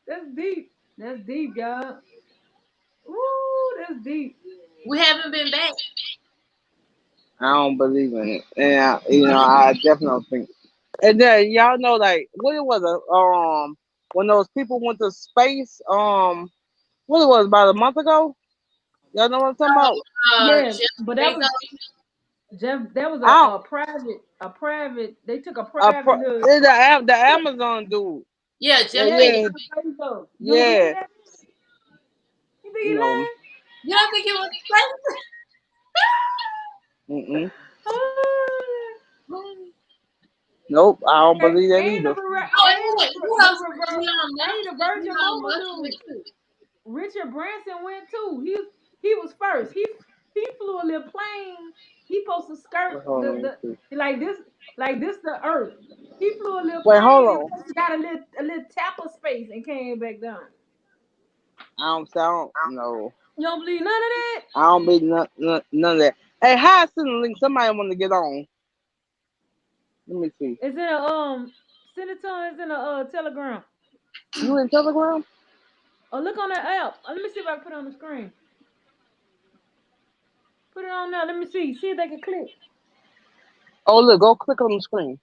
That's deep. That's deep, y'all. Ooh, that's deep. We haven't been back. I don't believe in it, and I definitely don't think. And then y'all know like what it was when those people went to space what it was about a month ago. Y'all know what I'm talking about? Yeah, Jeff but that was Bezos. Jeff. That was I a private. They took a a private pro, little. it's the Amazon dude. Yeah, Jeff Yeah, Bezos. Yeah, Jeff Bezos. You don't believe yeah. that? You think he No. lying? You don't think it was space? Mm-mm. Oh, Nope, I don't Okay. believe that And either. who the else? reverse, Elon Musk. the Virgin Elon Mobile Musk dude. went too. Richard Branson went too. He was first. He flew a little plane. He supposed to skirt Hold on, let me see. like this the Earth. He flew a little Wait, hold plane and on. supposed to got a little tap of space and came back down. I don't no. You don't believe none of that? I don't believe none of that. Hey, how I send the link? Somebody want to get on. Let me see. It's in a send it to him. It's in a Telegram. You in Telegram? Oh, look on that app. Let me see if I can put it on the screen. Put it on there. Let me see. See if they can click. Oh, look, go click on the screen.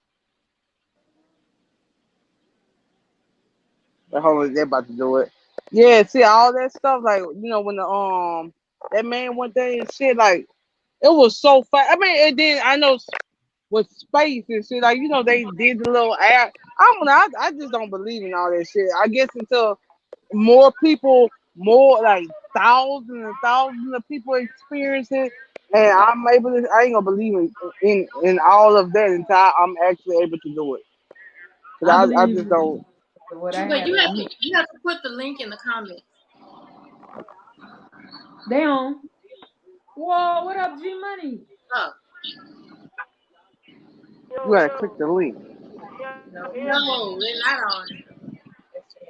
Wait, hold on, they're about to do it. Yeah, see all that stuff, like when the that man went there and shit, like it was so fast. I mean, and then I know with space and shit, like they did the little air. I just don't believe in all that shit. I guess until more people, more like thousands and thousands of people experience it, and I'm able to. I ain't gonna believe in all of that until I'm actually able to do it. I Cause I believe just don't. what I But have to eat. you have to put the link in the comments. They on. Whoa, what up, G Money? Oh You gotta click the link. no, they're not on.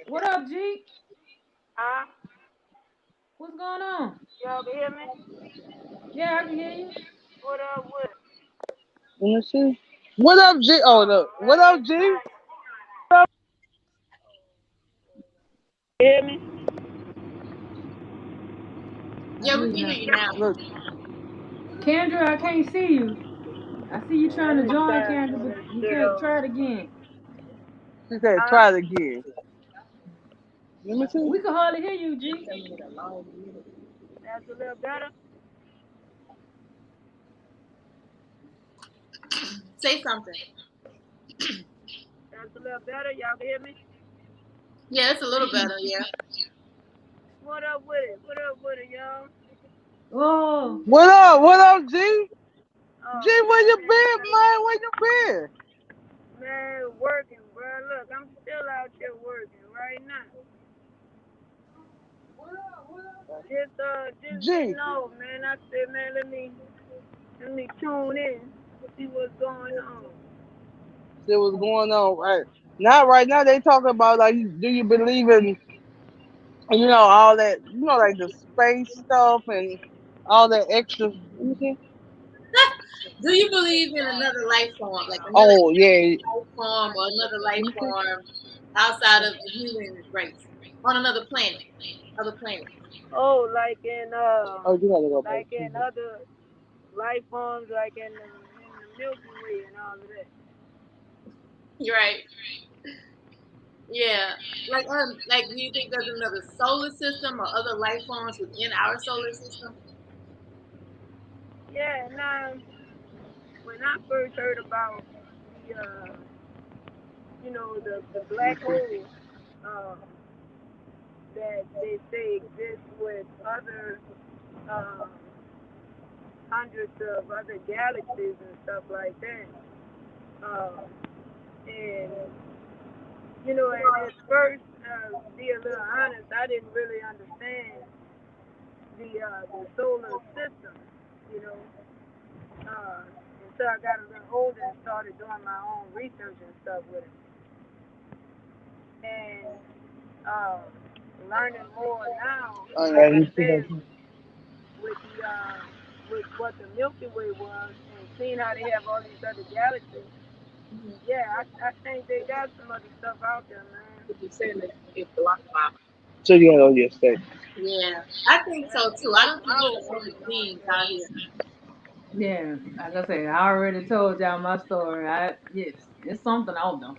What up, G? What's going on? Y'all can hear me? Yeah, I can hear you. What up with it? Let me see. What up, G? Oh, no. What up, G? Hear me? I Yeah, hear we you can now. hear you now. Look, Kendra, I can't see you. I see you trying Let to me join, try to Kendra, turn but this you shit can't off. try it again. she said, Huh? try it again. Let me see. We can hardly hear you, G. That's a little better? Say something. That's a little better? Y'all can hear me? Yeah, it's a little better. Yeah. What up with it? What up with it, y'all? Oh, What up? What up, G? G, Oh, where you man, been, man? Where you been? man, working, bro. Look, I'm still out here working right now. Just G, getting off, man. I said, man, let me tune in, see what's going on. see what's going on right now? Right now, they talking about like, do you believe in all that, like the space stuff and all that extra. Let me see. Do you believe in another life form, like another Oh yeah. life form or another Let life me see. form outside of the human race on another planet, other planets? Oh, Oh, you gotta go like back. in other life forms, like in the Milky Way and all of that. You're right. Yeah. Like do you think there's another solar system or other life forms within our solar system? Yeah, now when I first heard about the the black hole uh, that they say exists with other uh, hundreds of other galaxies and stuff like that. And at first, to be a little honest, I didn't really understand the solar system. You know, until I got a little older and started doing my own research and stuff with it, and uh, learning more now. Oh yeah, Like let I me see said, that. with what the Milky Way was, and seeing how they have all these other galaxies. Yeah, I think they got some other stuff out there, man. So you gotta your state. Yeah. I think so too. I don't think I we're hope the so, only Lord. beings out here. yeah. Like I said, I already told y'all my story. Yes, it's something out there.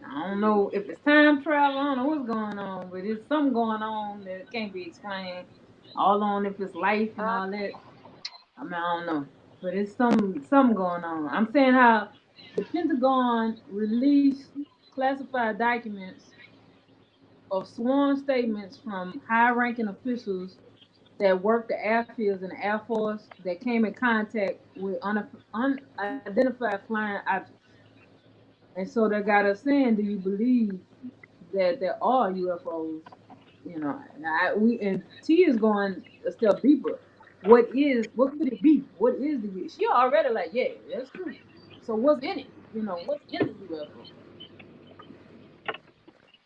I don't know if it's time travel. I don't know what's going on, but it's something going on that can't be explained. All on if it's life and Huh? all that. I mean, I don't know, but it's some going on. I'm saying how the Pentagon released classified documents of sworn statements from high-ranking officials that worked the airfields in the Air Force that came in contact with unidentified flying objects. And so that got us saying, do you believe that there are UFOs? You know, and T is going a step deeper. What could it be? What is the She already like, yeah, that's true. So what's in it? What's in the UFO?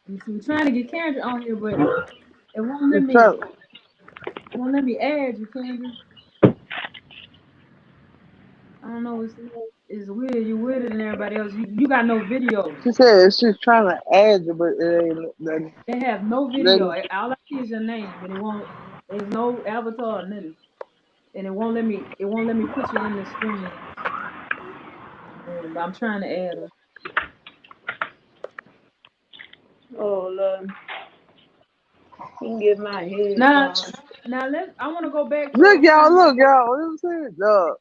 And so we're trying to get Kendra on here, but it won't let me. So Won't let me add you, Kendra. I don't know. It's weird. You weirder than everybody else. You got no video. she said she's trying to add you, but it ain't letting. They have no video. letting- All I see is your name, and it won't. There's no avatar or nothing, and it won't let me. It won't let me put you in the screen. And I'm trying to add her. Oh Lord, you can get my Now, headphones. now let. I want to go back to Look, a y'all, comment. look, y'all. What I'm saying? Look,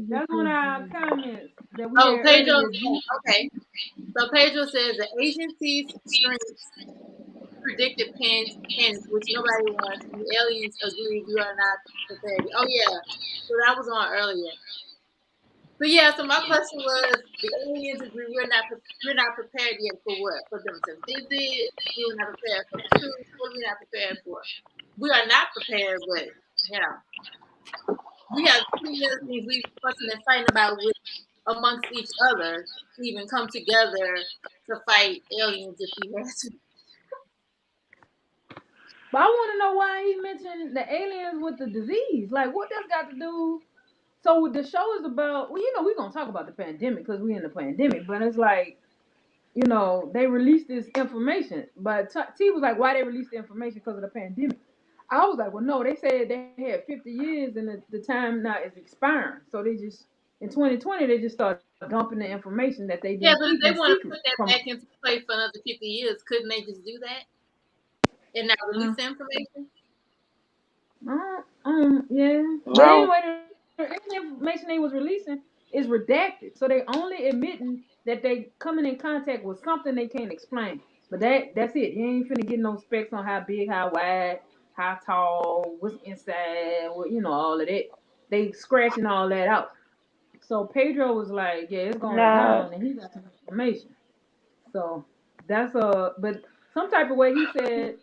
That's one of our comments that we Oh, had Pedro. earlier. Okay. So Pedro says the agency's strengths predicted panic, which nobody wants, and the aliens agree we are not prepared. Oh yeah. So that was on earlier. So yeah, so my question was, the aliens agree we're not prepared yet for what? For them to visit. We were not prepared for the truth. What are we not prepared for? We are not prepared, but yeah, we have too many other things we fussing and fighting about with amongst each other to even come together to fight aliens if we had to. But I want to know why he mentioned the aliens with the disease. Like, what that's got to do? So the show is about. Well, we're gonna talk about the pandemic because we're in the pandemic. But it's like, they released this information. But T was like, why they released the information? Because of the pandemic. I was like, well, no, they said they had 50 years and the time now is expiring. So they just, in 2020, they just started dumping the information that they've Yeah, been but if they keeping want to secret put that from. back into play for another 50 years, couldn't they just do that and not release Uh, the information? yeah. But no. anyway, the information they was releasing is redacted. So they only admitting that they coming in contact with something they can't explain. But that's it. You ain't finna get no specs on how big, how wide, how tall, what's inside, all of that. They scratching all that out. So Pedro was like, yeah, it's going Now, down, and he got some information. So that's but some type of way he said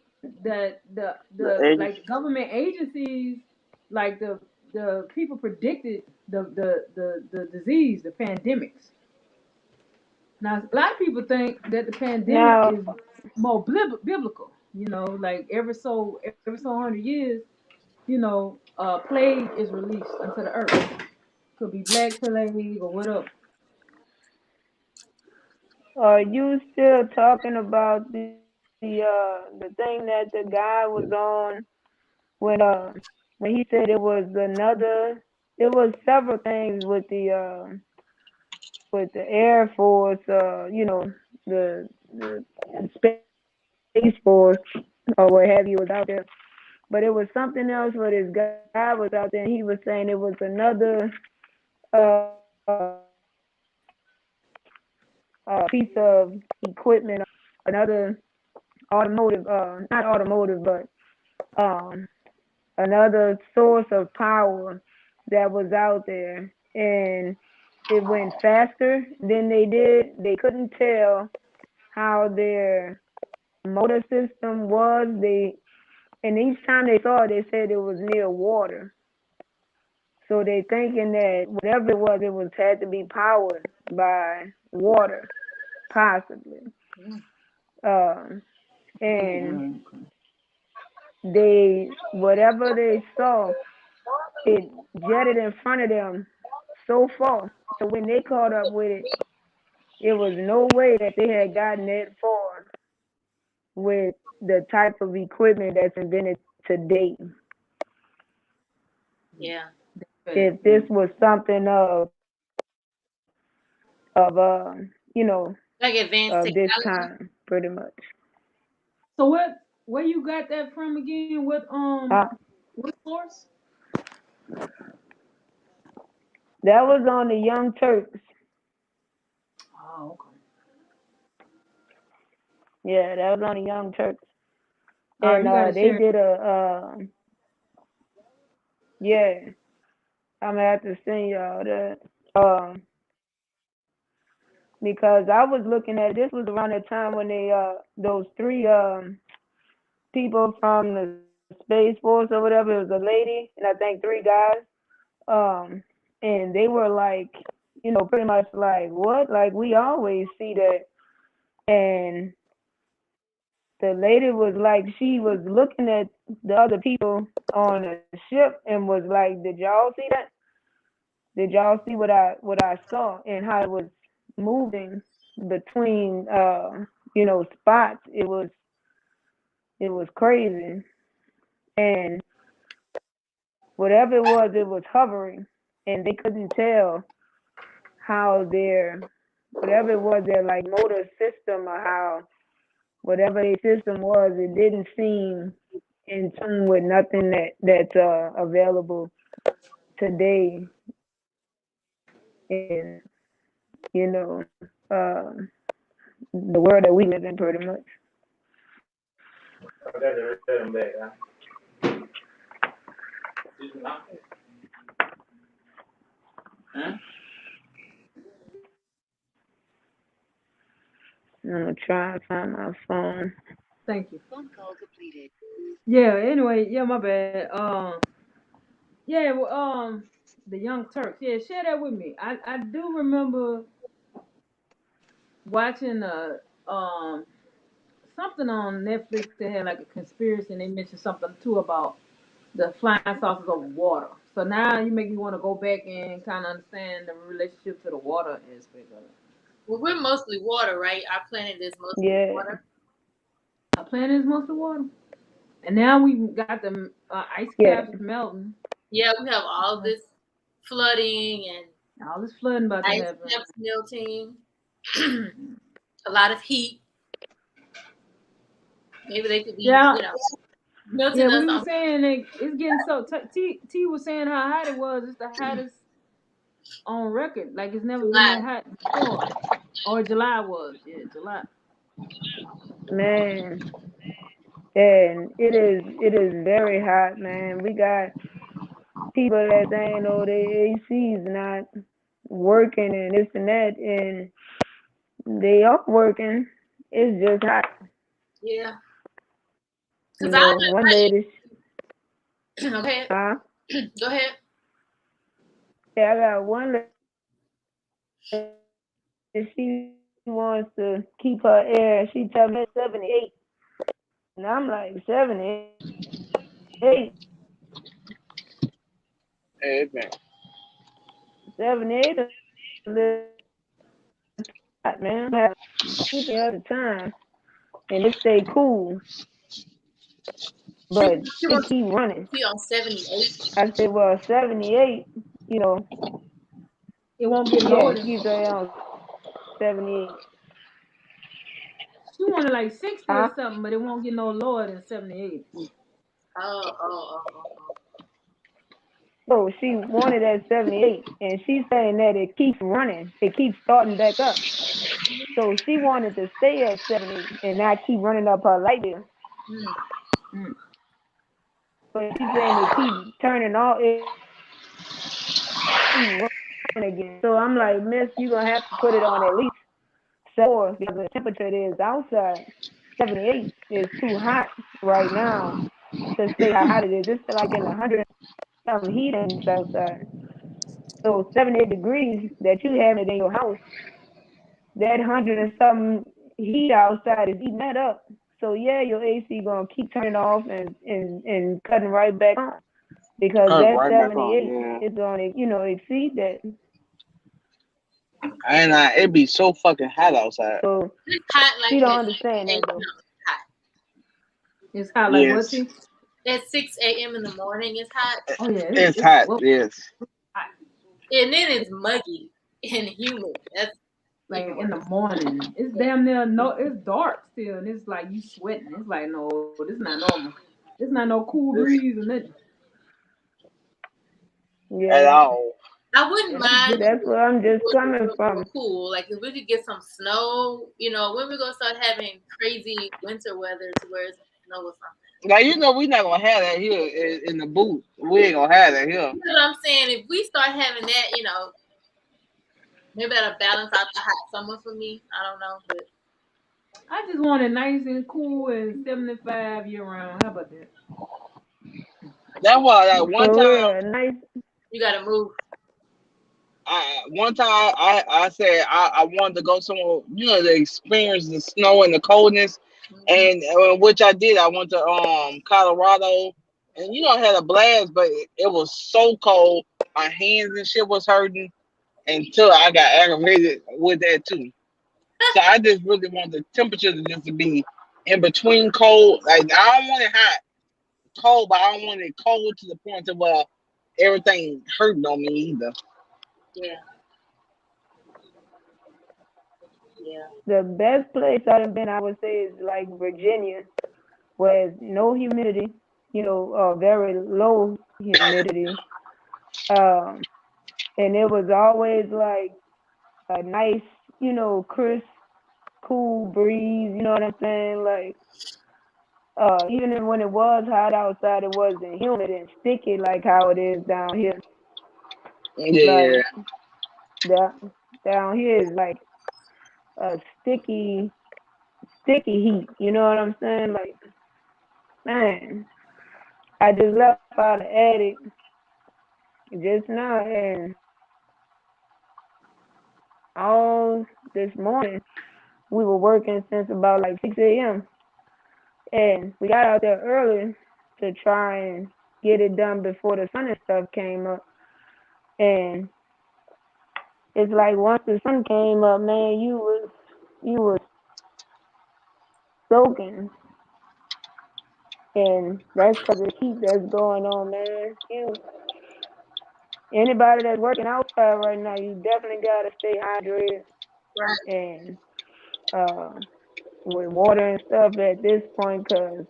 that The the age. like government agencies, like the people predicted the disease, the pandemics. Now a lot of people think that the pandemic now, is more biblical. Like every so 100 years, plague is released onto the earth. Could be black plague or whatever. are you still talking about the thing that the guy was on when when he said it was another? It was several things with the Air Force, the Space Force or what have you was out there. But it was something else where this guy was out there and he was saying it was another uh, piece of equipment, another automotive, not automotive, but um, another source of power that was out there. And it went faster than they did. They couldn't tell how their motor system was. And each time they saw it, they said it was near water. So they thinking that whatever it was had to be powered by water, possibly. Um, and whatever they saw, it jetted in front of them so far. So when they caught up with it, it was no way that they had gotten that far with the type of equipment that's invented today. Yeah. If this was something of Like advanced of this technology. time, pretty much. So where you got that from again? Uh, What source? that was on the Young Turks. Oh, okay. Yeah, that was on the Young Turks. Oh, and you gotta they share. did yeah. I'm gonna have to send y'all that because I was looking at this was around the time when they those three people from the Space Force or whatever. It was a lady and I think three guys. And they were like, pretty much like what? Like we always see that. And the lady was like, she was looking at the other people on the ship and was like, "Did y'all see that? Did y'all see what I saw and how it was moving between spots? It was crazy, and whatever it was hovering, and they couldn't tell how their whatever it was their like motor system or how whatever their system was, it didn't seem in tune with nothing that's available today in the world that we live in, pretty much. I'm gonna try to find my phone. Thank you. Yeah. Anyway, yeah, my bad. Yeah. Well, the Young Turks. Yeah, share that with me. I do remember watching something on Netflix that had like a conspiracy, and they mentioned something too about the flying saucers over water. So now you make me want to go back and kind of understand the relationship to the water aspect of it. Well, we're mostly water, right? Our planet is mostly Yeah, water. Our planet is mostly water, and now we got the ice yeah, caps melting. Yeah, we have all this flooding and All this flooding about to ice happen. caps melting, a lot of heat. Maybe they could be, Yeah, yeah. melting us We were on. saying that it's getting so. T was saying how hot it was. It's the hottest on record. Like it's never been July. that hot before. Or July was. Yeah, July. man. And it is very hot, man. We got people that saying, oh, their AC's not working and this and that, and they are working. It's just hot. Yeah. You Because know, one lady, okay, huh? go ahead. Yeah, I got one lady, she wants to keep her air. She tell me 78. And I'm like, 78? Hey, man. 78 is a little hot, man. I have heat the other time, and it stay cool, She, but she it wants keep running. to be on 78. I said, well, 78, It won't get yeah, lower it than keeps her on 78. she wanted like 60 or Huh? something, but it won't get no lower than 78. Oh. So she wanted at 78, and she's saying that it keeps running. It keeps starting back up. So she wanted to stay at 78 and not keep running up her light bill. Mm. Mm. But she's saying it keeps turning off. It keeps running again. So I'm like, Miss, you're going to have to put it on at least 74 because the temperature it is outside. 78 is too hot right now to say how hot it is. It's like in 100 something heat index outside. So 78 degrees that you have it in your house, that 100 and something heat outside is heating that up. So yeah, your AC gonna keep turning off and cutting right back on because Cut that right back on. 78 Yeah. is gonna exceed that. And it be so fucking hot outside. So It's hot she like don't at 6 understand that a.m. though. It's hot. It's hot like what, Yes. T? At 6 a.m. in the morning, it's hot. Oh yeah, It's it's hot. well Yes. hot. And then it's muggy and humid. That's Like even in worse. the morning. It's damn near no. It's dark still, and it's like you sweating. It's like no, this not normal. It's not no cool This breeze and nothing. at Yeah, all. I wouldn't mind if that's it where I'm just was coming real from. cool. Like if we could get some snow, when we gonna start having crazy winter weather to where it's snow or something. Like we not gonna have that here in the booth. We ain't gonna have that here. You know what I'm saying? If we start having that, maybe that'll balance out the hot summer for me. I don't know, but I just want it nice and cool and 75 year round. How about that? That's why like one For time real, nice. you gotta move. I said I wanted to go somewhere, to experience the snow and the coldness, Hmm. and which I did. I went to Colorado, and I had a blast, but it was so cold. My hands and shit was hurting until I got aggravated with that too. So I just really want the temperature to just to be in between cold. Like I don't want it hot, cold, but I don't want it cold to the point of where everything hurting on me either. Yeah, yeah. The best place I've been, I would say, is like Virginia, where it's no humidity, very low humidity. Um, and it was always like a nice, crisp, cool breeze. You know what I'm saying? Like, even when it was hot outside, it wasn't humid and sticky like how it is down here. Yeah. Like down here is like a sticky heat. You know what I'm saying? Like, man, I just left out the attic just now, and all this morning we were working since about like 6 a.m. and we got out there early to try and get it done before the sun and stuff came up. And it's like once the sun came up, man, you was soaking, and that's because of the heat that's going on, man. Anybody that's working outside right now, you definitely gotta stay hydrated Right. and uh, with water and stuff at this point, cause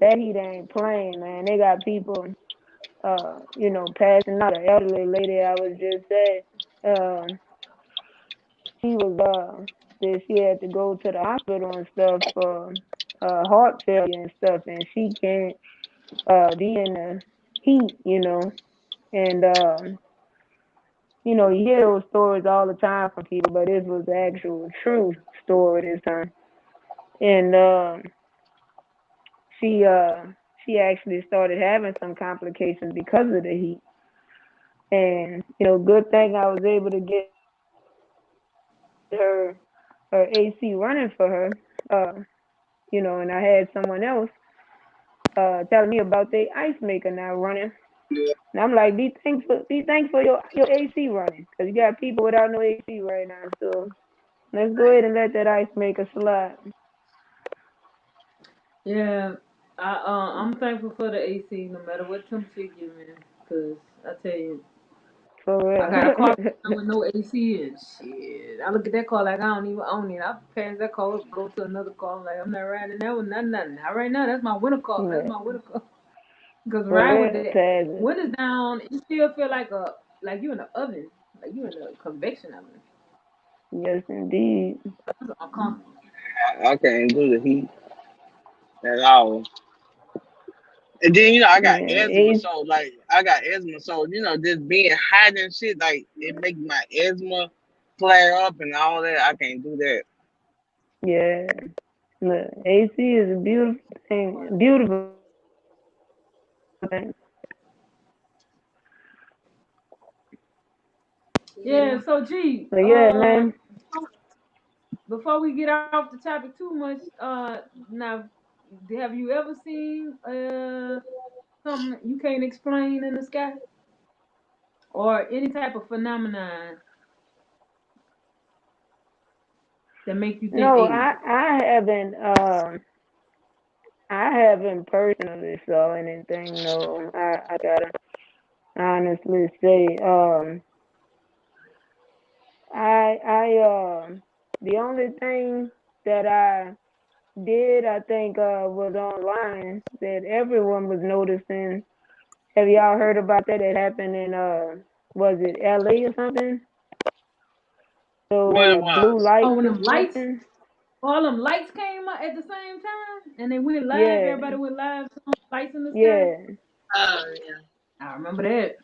that heat ain't playing, man. They got people, passing out. An elderly lady I was just at, she was that she had to go to the hospital and stuff for heart failure and stuff, and she can't be in the heat, and you hear those stories all the time from people, but this was the actual true story this time. And she she actually started having some complications because of the heat. And good thing I was able to get her AC running for her. And I had someone else telling me about their ice maker now running. And I'm like, be thankful your AC running, because you got people without no AC right now. So let's go ahead and let that ice maker slide. Yeah, I'm thankful for the AC no matter what temperature you give me. Cause I tell you, For I got a car real. with no AC and shit. I look at that car like I don't even own it. I pass that car up, go to another car. I'm like, I'm not riding that one. Nothing. Not right now. That's my winter car. That's Yeah, my winter car. Cause for ride with real, the Taz. winter's down, it still feel like you in the oven, like you in a convection oven. Yes, indeed. That's uncomfortable. I can't do the heat at all. And then I got Yeah, asthma, so like I got asthma, so just being hot and shit, like it makes my asthma flare up and all that. I can't do that. yeah. Look, AC is a beautiful thing. Yeah. Yeah. So, gee, But yeah, man. before we get off the topic too much, now, have you ever seen something you can't explain in the sky, or any type of phenomenon that make you think No, aliens? I haven't personally saw anything. No, I gotta honestly say, the only thing that I did, I think, was online that everyone was noticing. Have y'all heard about that? It happened in was it LA or something? Those What it blue was? Oh, lights when or them lights. something. all them lights came up at the same time, and they went live. Yeah, Everybody went live. So lights in the sky. yeah, Oh yeah. I remember that.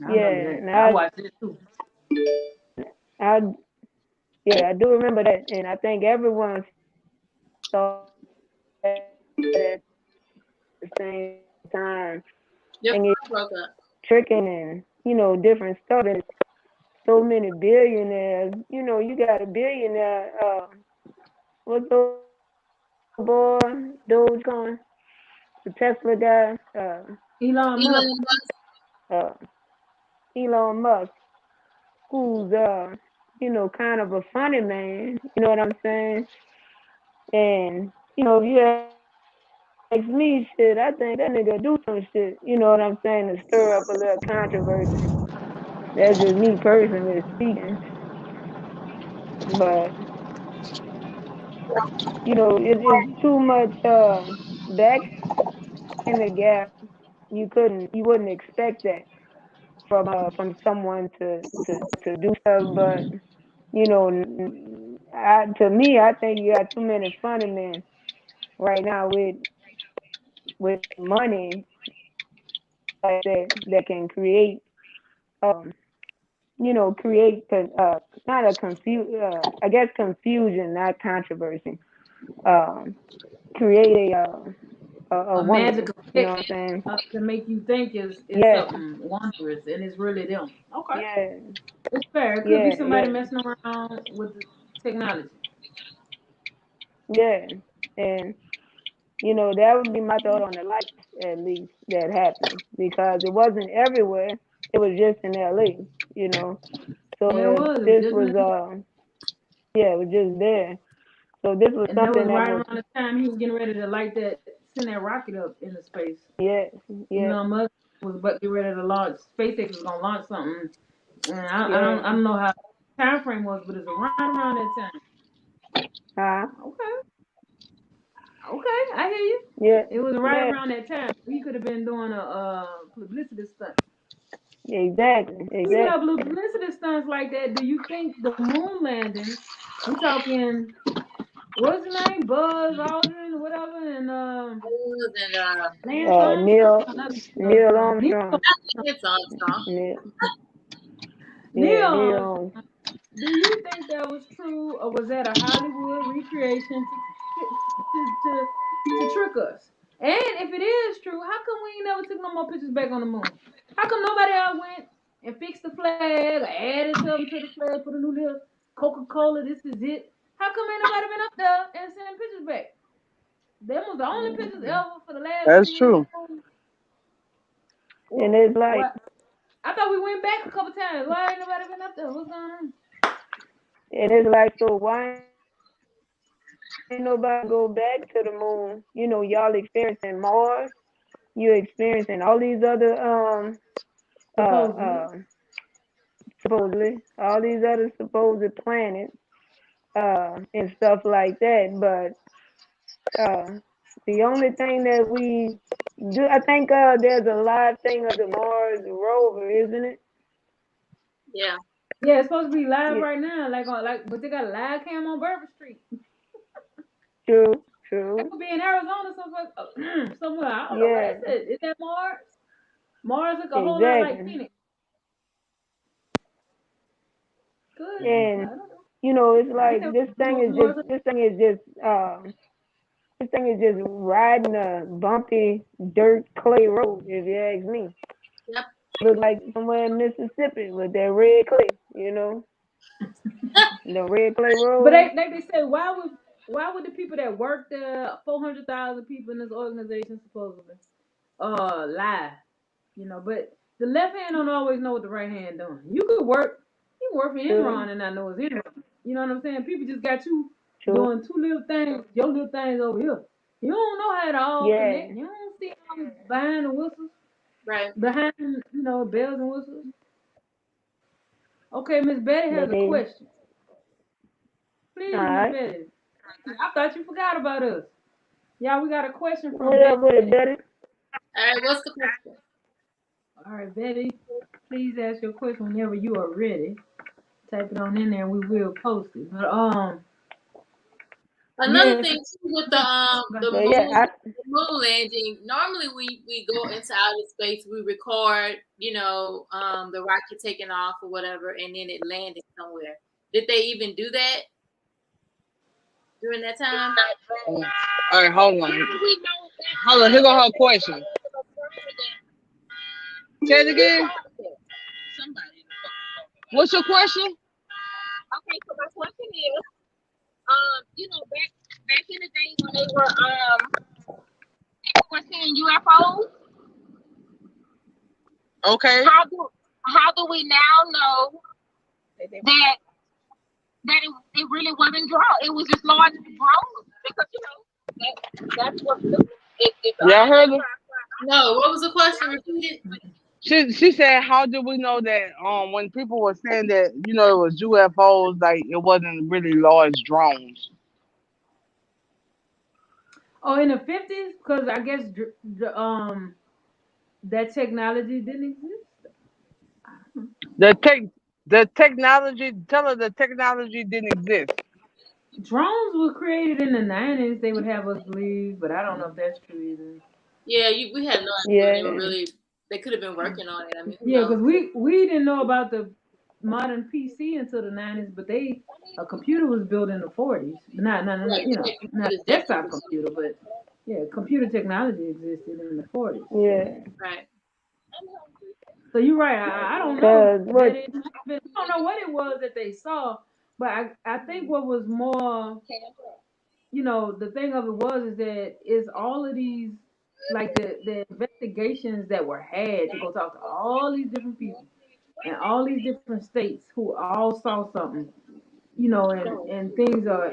I yeah. remember that. And I watched it too. I, yeah, I do remember that, and I think everyone saw that at the same time, Your and it's phone broke up. tricking and different stuff. And so many billionaires. You got a billionaire. What's the boy? Dogecoin, the Tesla guy. Elon Musk. Elon Musk. Uh, Elon Musk, who's kind of a funny man. You know what I'm saying? And if you ask me, shit, I think that nigga do some shit. You know what I'm saying? To stir up a little controversy. That's just me personally speaking. But it's too much back in the gap. You wouldn't expect that from someone to do stuff. But to me, I think you got too many funny men right now with money like that can create um not a I guess confusion, not controversy. Um, create a A magic wonder. You know effect what I'm saying? to make you think is Yeah, something wondrous, and it's really them. Okay, yeah, it's fair. It could be yeah, somebody yeah, messing around with the technology. yeah. And that would be my thought on the lights, at least, that happened, because it wasn't everywhere. It was just in LA. You know, so Yeah, it if was. It was this just was in yeah, it was just there. So this was and that something was that right was around the time he was getting ready to light that, send that rocket up into space. yes, yes, Elon Musk was about to get ready to launch. SpaceX was gonna launch something, and yeah. I don't know how time frame was, but it's around that time. Huh? Okay, okay, I hear you. Yeah, It was right yeah. around that time. He could have been doing a publicity stunt. Exactly, Speaking of exactly. publicity stunts like that, do you think the moon landings? We talking what's his name, Buzz Aldrin, or whatever, and Blues and Lance Armstrong. Neil No, not Lance Neil Armstrong. Armstrong. I think it's Armstrong. Neil, Neil yeah, Neil Armstrong. Armstrong. Do you think that was true, or was that a Hollywood recreation to trick us? And if it is true, how come we ain't never took no more pictures back on the moon? How come nobody else went and fixed the flag, or added something to the flag, put a new little Coca-Cola, this is it? How come ain't nobody been up there and sending pictures back? Them was the only pictures ever for the last That's 50 years. true. And What? it's like, What? I thought we went back a couple times. Why ain't nobody been up there? What's going on? so why ain't nobody go back to the moon? Y'all experiencing Mars, you experiencing all these other uh Supposedly. supposedly all these other supposed planets and stuff like that. But the only thing that we do, I think there's a live thing of the Mars rover, isn't it? Yeah. Yeah, it's supposed to be live Yeah, right now, but they got a live cam on Bourbon Street. true, It true. could be in Arizona somewhere. Somewhere. I don't know what Yeah, they said. Is that Mars? Mars look a whole lot like exactly. Phoenix. Could be. I And don't know. it's I ain't like never Mars. this thing is just riding a bumpy dirt clay road, if you ask me. Yep. Look like somewhere in Mississippi with that red clay. The red clay But road. they say why would the people that work there, 400,000 people in this organization supposedly, lie? But the left hand don't always know what the right hand doing. You can work for True, Enron and not know it's Enron. You know what I'm saying? People just got you true. doing two little things, your little things over here. You don't know how to all connect. Yeah, You don't see all behind the whistles, Right. behind bells and whistles. Okay, Miss Betty has a they. question. All Please, Miss right. Betty. I thought you forgot about us. Yeah, we got a question from What up with it, Betty. Betty? All right. What's the question? All right, Betty, please ask your question whenever you are ready. Type it on in there and we will post it. But Another Yeah, thing too with the But yeah, moon the moon landing. Normally we go into outer space, we record, the rocket taking off or whatever, and then it landed somewhere. Did they even do that during that time? All right, hold on. Hold on. Here go her question. Say it again. What's your question? Okay, so my question is, back in the day when they were seeing UFOs, Okay. how do we now know that it really wasn't drone? It was just large drones because that's what it Y'all heard her? No. What was the question? Repeat it. She said, how do we know that when people were saying that it was UFOs, like it wasn't really large drones? Oh, in the 50s, because I guess that technology didn't exist. The tech the technology tell her the technology didn't exist. Drones were created in the 90s. They would have us believe, but I don't know if that's true either. Yeah, we had no idea when they were yeah. really. They could have been working on it. I mean, who Yeah, knows? because we didn't know about the modern PC until the 90s, but a computer was built in the 40s. Not Right, yeah, not computers a desktop definitely. computer, but yeah, computer technology existed in the 40s. Yeah. Right. So you're right. I don't know Cause that what? I don't know what it was that they saw, but I think what was more, the thing of it was is that it's all of these, like the investigations that were had to go talk to all these different people and all these different states who all saw something, and things are,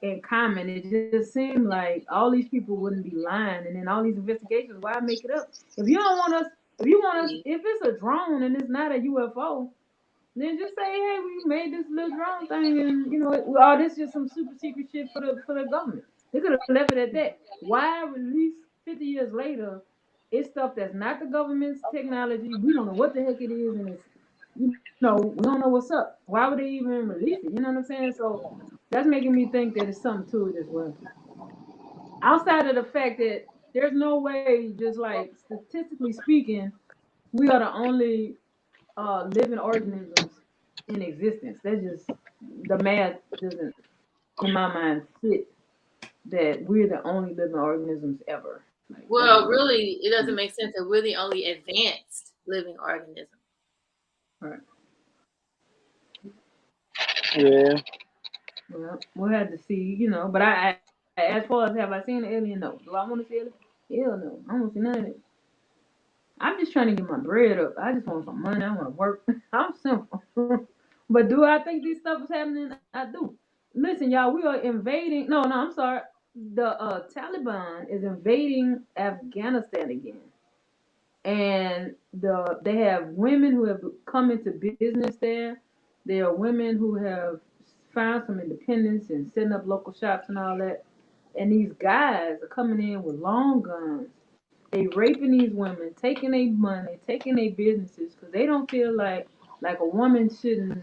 in common. It just seemed like all these people wouldn't be lying, and then all these investigations. Why make it up? If you don't want us, if you want us, if it's a drone and it's not a UFO, then just say, hey, we made this little drone thing, and this is just some super secret shit for the government. They could have left it at that. Why release 50 years later? It's stuff that's not the government's technology. We don't know what the heck it is, and we don't know what's up. Why would they even release it? You know what I'm saying? So that's making me think that there's something to it as well. Outside of the fact that there's no way, just like statistically speaking, we are the only living organisms in existence. That's just the math doesn't, in my mind, fit that we're the only living organisms ever. Like that Well, doesn't. really, it doesn't make sense that we're the only advanced living organism. Right. Yeah. Well, we'll have to see, But as far as have I seen an alien? No. Do I want to see it? Hell no. I don't want to see none of it. I'm just trying to get my bread up. I just want some money. I want to work. I'm simple. But do I think these stuff is happening? I do. Listen, y'all, we are invading. No, no, I'm sorry. The Taliban is invading Afghanistan again, and they have women who have come into business there. There are women who have found some independence and setting up local shops and all that. And these guys are coming in with long guns. They raping these women, taking their money, taking their businesses, because they don't feel like a woman shouldn't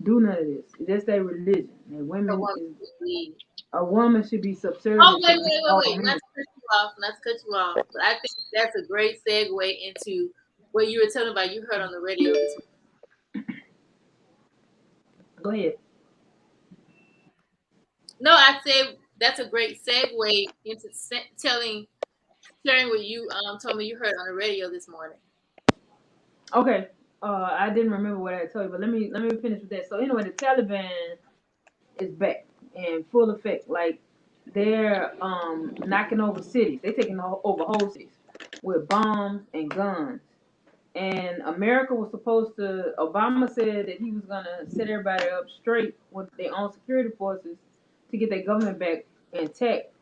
do none of this. That's their religion. And The women woman is who lead. a woman should be Oh, subservient to wait. all Not men. to cut you off. Not to cut you off. But I think that's a great segue into what you were telling about you heard on the radio this week. Go ahead. No, I said that's a great segue into sharing what you told me you heard on the radio this morning. Okay. I didn't remember what I told you, but let me finish with that. So anyway, the Taliban is back in full effect. Like they're knocking over cities. They're taking over whole cities with bombs and guns. And America was supposed to. Obama said that he was gonna set everybody up straight with their own security forces to get their government back intact.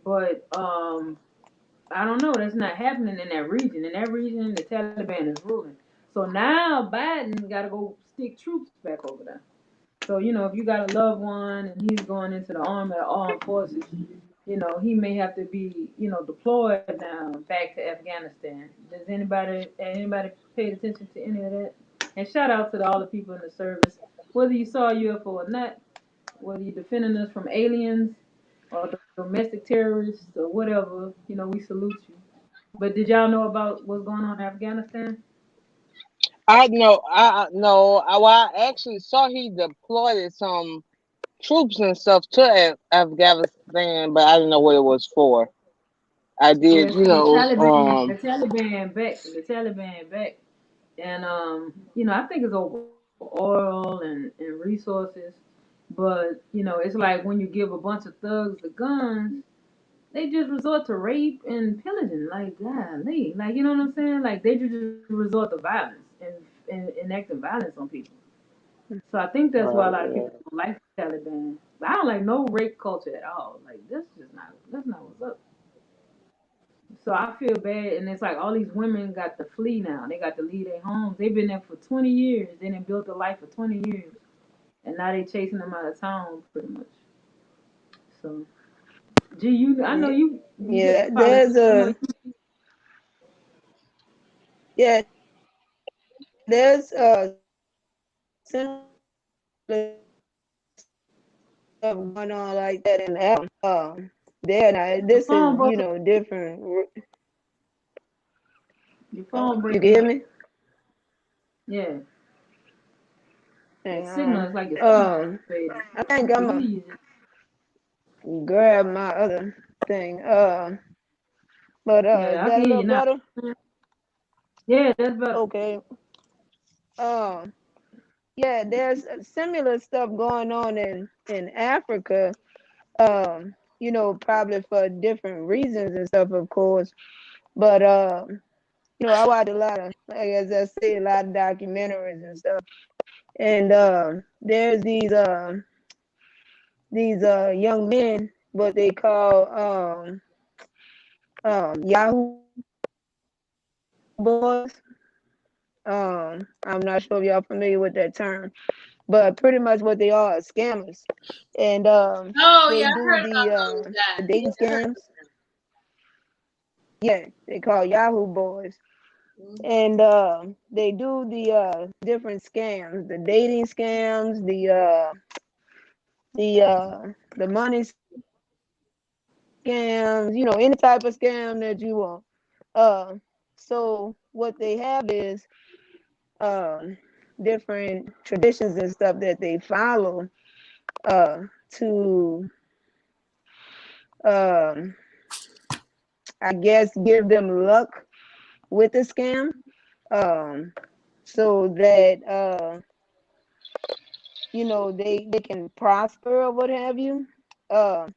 But I don't know. That's not happening in that region. In that region, the Taliban is ruling. So now Biden got to go stick troops back over there. So if you got a loved one and he's going into the armed forces, he may have to be deployed now back to Afghanistan. Does anybody paid attention to any of that? And shout out to all the people in the service, whether you saw a UFO or not, whether you're defending us from aliens, or domestic terrorists or whatever, we salute you. But did y'all know about what's going on in Afghanistan? I know. I know. Well, I actually saw he deployed some troops and stuff to Afghanistan, but I didn't know what it was for. I did, Yes, the Taliban back, and I think it's over oil and resources, but it's like when you give a bunch of thugs the guns, they just resort to rape and pillaging. Like, golly, like, you know what I'm saying? Like, they just resort to violence and enacting violence on people. So I think that's why a lot of people right. don't like the Taliban. But I don't like no rape culture at all. Like, that's not what's up. So I feel bad, and it's like all these women got to flee now. They got to leave their homes. They've been there for 20 years. They done built a life for 20 years, and now they chasing them out of town, pretty much. So, gee, I know you been Yeah, a politician. there's I know a yeah, there's similar stuff going on like that in there now. your This is phone broke. different. Your phone You can breaking hear up. me? Yeah, your Hang signal on. is like your signal fading. I think We I'm hear gonna you. grab my other thing. But Yeah, is I can that a hear little you now. better? Yeah, that's better. Okay. Um, yeah, there's similar stuff going on in Africa. Probably for different reasons and stuff, of course. But I watch a lot of, like as I say, a lot of documentaries and stuff. And there's these young men, what they call Yahoo boys. I'm not sure if y'all familiar with that term, but pretty much what they are scammers, and Oh they yeah, I do heard about those the guys. dating Yeah, I heard scams. about them. Yeah, they call Yahoo boys, Mhm. and they do the different scams, the dating scams, the money scams, any type of scam that you want. Uh, so what they have is um, different traditions and stuff that they follow to, um, I guess, give them luck with the scam, um, so that they can prosper or what have you. Uh,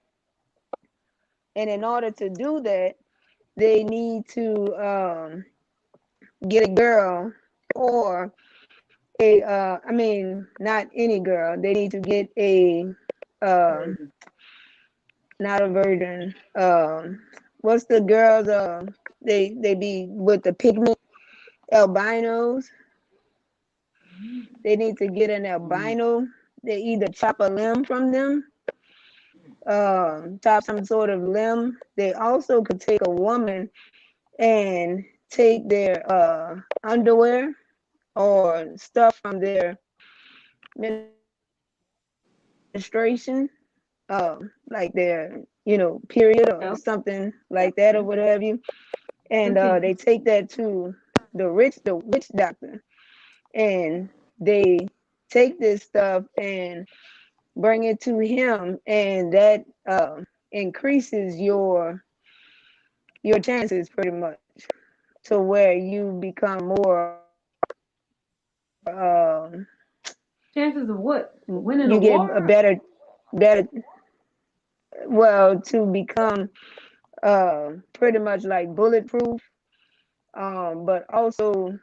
and in order to do that, they need to get a girl or I mean, not any girl. They need to get a um, Version. not a virgin. What's the girls? They be with the pigment albinos. They need to get an Mm. albino. They either chop a limb from them, chop some sort of limb. They also could take a woman and take their underwear or stuff from their menstruation, like their period or Yeah, something like that or yeah. what have you, and That's they interesting. take that to the witch doctor, and they take this stuff and bring it to him, and that increases your chances pretty much to where you become more Chances of what? Winning you a get a war? better well to become pretty much like bulletproof, but also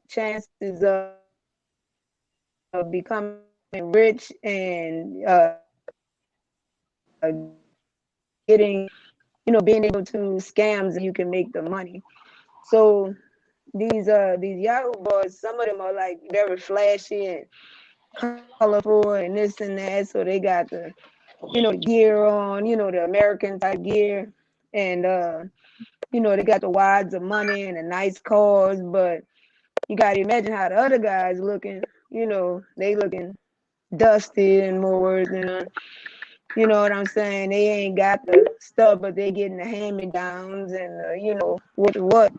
chances of becoming rich and getting being able to scams and you can make the money. So these Yahoo boys, some of them are like very flashy and colorful and this and that. So they got the gear on, the American type gear, and they got the wads of money and the nice cars. But you got to imagine how the other guys looking. They looking dusty and more words than none. You know what I'm saying? They ain't got the stuff, but they getting the hand-me-downs and what.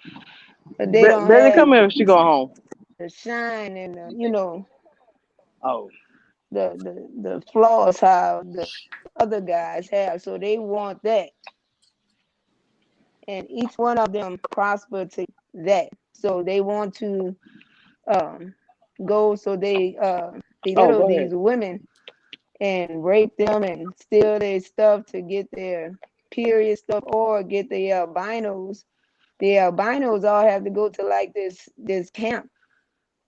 But they don't Betty, have come here if she go home. the shine and Oh. the flaws how the other guys have. So they want that, and each one of them prosper to that. So they want to um, go. So they Oh, belittle go these ahead. women and rape them and steal their stuff to get their period stuff or get the albinos. The albinos all have to go to like this camp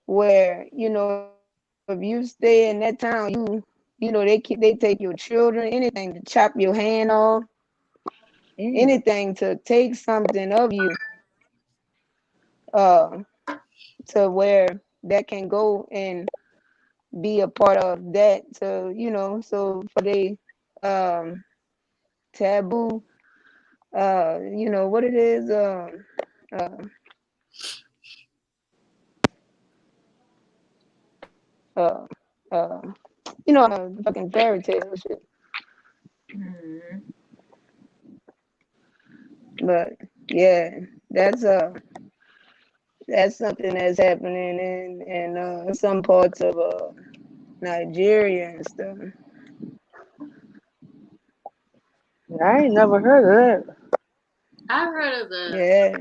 where if you stay in that town, they take your children, anything to chop your hand off, Mm. anything to take something of you, uh, to where that can go and be a part of that. So so for the um taboo, what it is, uh, uh, uh, fucking fairy tale shit. Mm-hmm. But yeah, that's uh that's something that's happening in some parts of Nigeria and stuff. I ain't never heard of that. I heard of Yeah,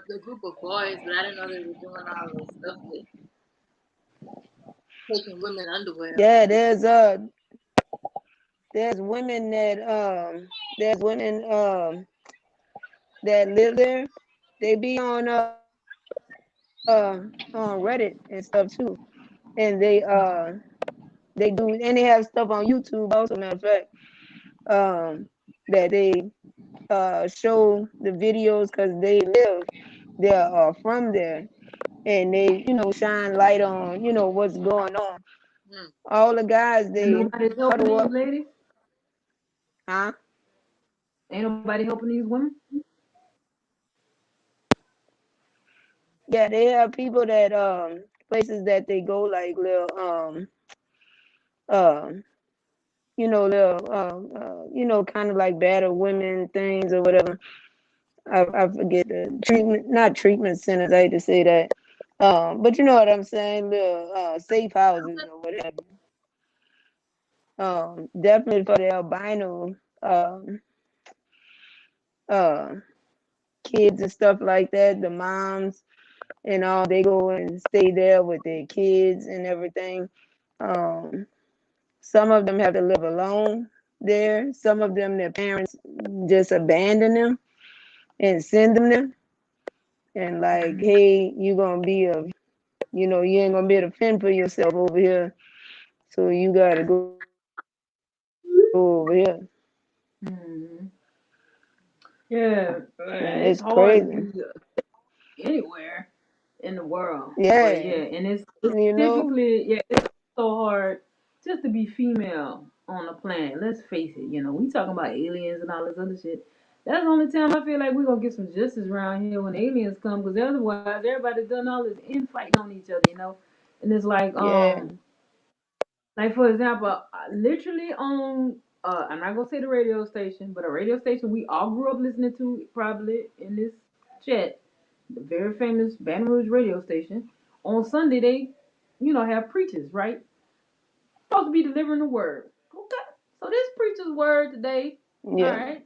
the group of boys, but I didn't know they were doing all this stuff with taking women underwear. yeah. There's women that live there. They be on Reddit and stuff too, and they do, and they have stuff on YouTube also. Matter of fact, that they show the videos because they live there or from there, and they shine light on what's going on. Hmm. All the guys And they nobody's helping huddle these up, ladies. huh? Ain't nobody helping these women. Yeah, they have people that places that they go, like little um little kind of like battered women things or whatever. I forget the treatment, not treatment centers. I hate to say that, but you know what I'm saying. Little safe houses or whatever. Definitely for the albino uh kids and stuff like that. The moms and all, they go and stay there with their kids and everything. Um, some of them have to live alone there. Some of them, their parents just abandon them and send them there. And like, hey, you gonna be you ain't gonna be able to fend for yourself over here, so you gotta go over here. Mm-hmm. Yeah, And it's it's hard to crazy. be anywhere in the world. But Yeah, yeah, and it's you know. typically, yeah, it's so hard just to be female on the planet. Let's face it, we talking about aliens and all this other shit. That's the only time I feel like we're gonna get some justice around here when aliens come, because otherwise everybody done all this infighting on each other. And it's Yeah, like for example, literally on I'm not gonna say the radio station, but a radio station we all grew up listening to probably in this chat, the very famous Baton Rouge radio station. On Sunday they, have preachers, right? Supposed to be delivering the word. Okay. So this preacher's word today, all yeah, right,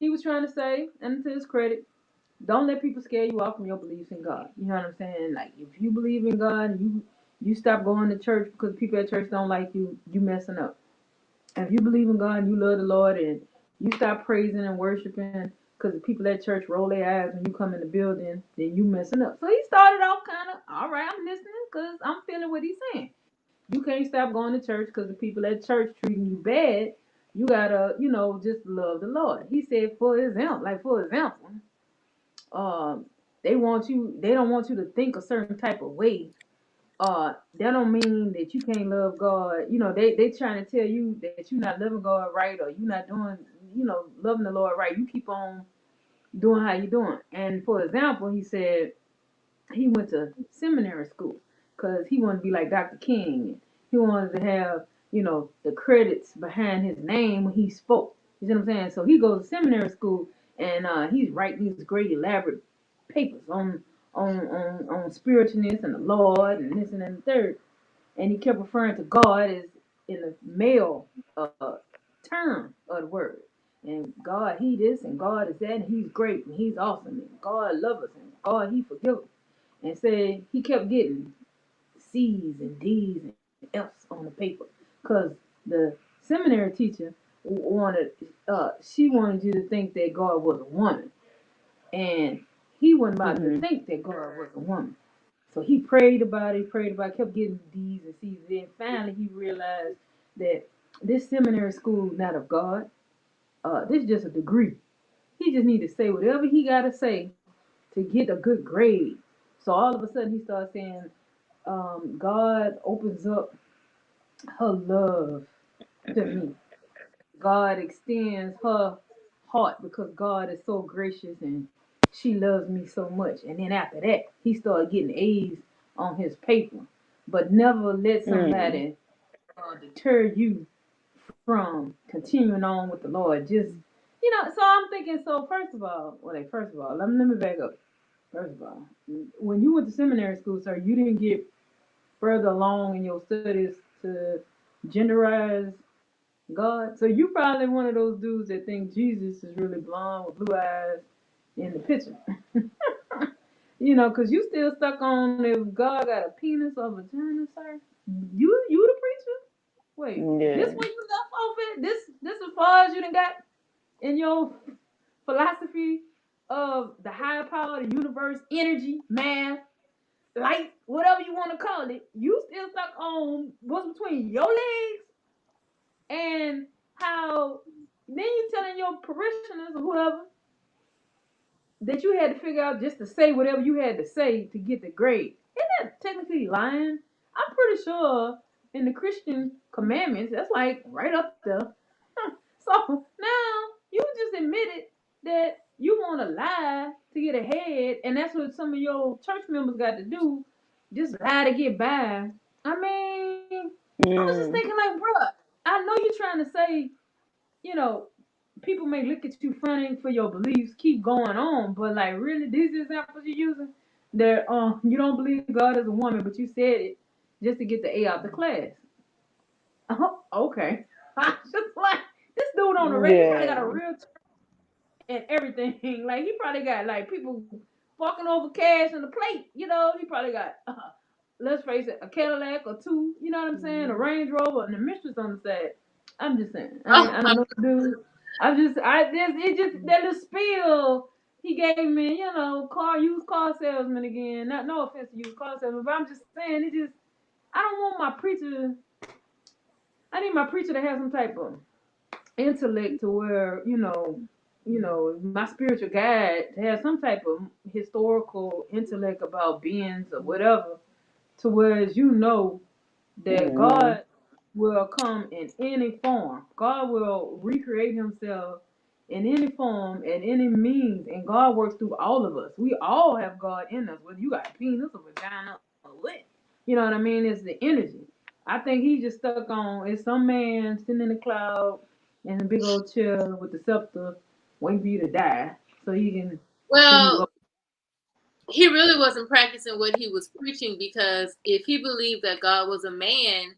he was trying to say, and to his credit, don't let people scare you off from your beliefs in God. You know what I'm saying? Like if you believe in God and you stop going to church because people at church don't like you, you messing up. If you believe in God and you love the Lord and you stop praising and worshiping because the people at church roll their eyes when you come in the building, then you messing up. So he started off kind of, all right, I'm listening because I'm feeling what he's saying. You can't stop going to church because the people at church treating you bad. You gotta, just love the Lord. He said, for example, um, they don't want you to think a certain type of way. That don't mean that you can't love God. They trying to tell you that you're not loving God right, or you're not doing, loving the Lord right. You keep on doing how you doing. And for example, he said he went to seminary school because he wanted to be like Dr. King. He wanted to have the credits behind his name when he spoke. You see what I'm saying? So he goes to seminary school and he's writing these great elaborate papers on spiritualness and the Lord and this and that and the third. And he kept referring to God as in the male term of the word. And God, he this and God is that, and he's great and he's awesome and God loves us and God, he forgives us. And said he kept getting C's and D's and F's on the paper because the seminary teacher wanted she wanted you to think that God was a woman, and he wasn't about to Mm-hmm. think that God was a woman. So he prayed about it, kept getting D's and C's. Then finally he realized that this seminary school not of God. This is just a degree. He just need to say whatever he gotta say to get a good grade. So all of a sudden he starts saying, God opens up her love to me. God extends her heart because God is so gracious and she loves me so much. And then after that, he started getting A's on his paper. But never let Mm. somebody deter you from continuing on with the Lord. Just, so I'm thinking, so first of all, let me back up. First of all, when you went to seminary school, sir, you didn't get further along in your studies to genderize God. So you probably one of those dudes that think Jesus is really blonde with blue eyes in the picture. Because you still stuck on if God got a penis or vagina, sir. You the preacher? Wait, this Yeah. when you left off it? This as far as you done got in your philosophy of the higher power, the universe, energy, math, light, whatever you want to call it. You still stuck on what's between your legs and how then you telling your parishioners or whoever that you had to figure out just to say whatever you had to say to get the grade. Isn't that technically lying? I'm pretty sure in the Christian commandments, that's like right up there. So now you just admitted that you want to lie to get ahead, and that's what some of your church members got to do, just lie to get by. I mean, I was just Mm. thinking, like, bruh, I know you're trying to say, you know, people may look at you funny for your beliefs, keep going on, but like, really, these examples you're using, that you don't believe God is a woman, but you said it just to get the A out the class. Oh, okay. Just like this dude on the radio, he probably got Yeah. a real and everything. Like he probably got like people walking over cash on the plate. He probably got let's face it, a Cadillac or two. You know what I'm saying? A Range Rover and a mistress on the side. I'm just saying. Oh, I don't know, dude. It just that little spill he gave me. Used car salesman again. Not no offense to used car salesman, but I'm just saying it just. I don't want my preacher. I need my preacher to have some type of intellect to where my spiritual guide to have some type of historical intellect about beings or whatever, to whereas that Mm. God will come in any form. God will recreate himself in any form, at any means, and God works through all of us. We all have God in us, whether you got a penis or vagina or what. You know what I mean? It's the energy. I think he just stuck on it's some man sitting in the cloud in a big old chair with the scepter waiting for you to die so he can send you well, up. he really wasn't practicing what he was preaching, because if he believed that God was a man,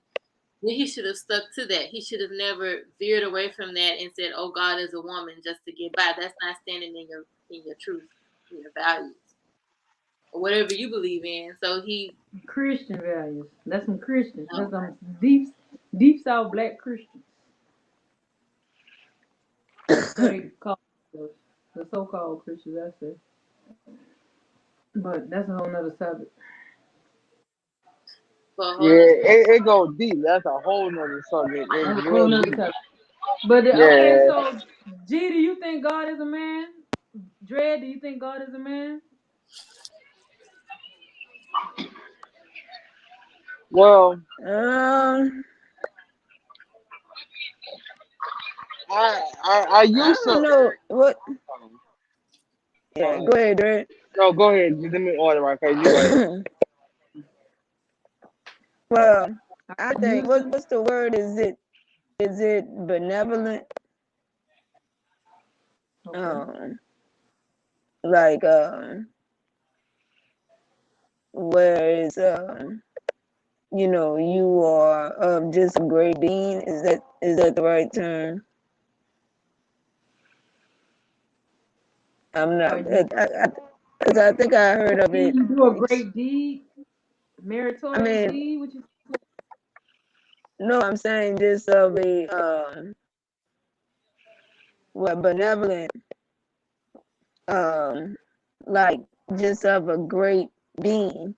then he should have stuck to that. He should have never veered away from that and said, "Oh, God is a woman," just to get by. That's not standing in your truth, in your values, or whatever you believe in. So he, Christian values. That's some Christians. you That's know, some deep South black Christians. So they call the so-called Christians, I say. But that's a whole nother subject. for a whole Yeah, nother. it goes deep. That's a whole nother subject. That's It's a whole real nother deep. subject. But okay, Yeah. so G, do you think God is a man? Dre, do you think God is a man? Well, Um, I I used don't to. know what. Yeah, Um, go ahead, Dre. no, go ahead. Let me order right. Okay, you go ahead. Well, I think Music. what's the word? Is it benevolent? Okay. Like where is you are of just a great being. Is that the right term? I'm Are not. you? 'Cause I think I heard of it. You do a great deed, I meritorious mean, deed. What you? no, I'm saying just of a benevolent, um, like just of a great being,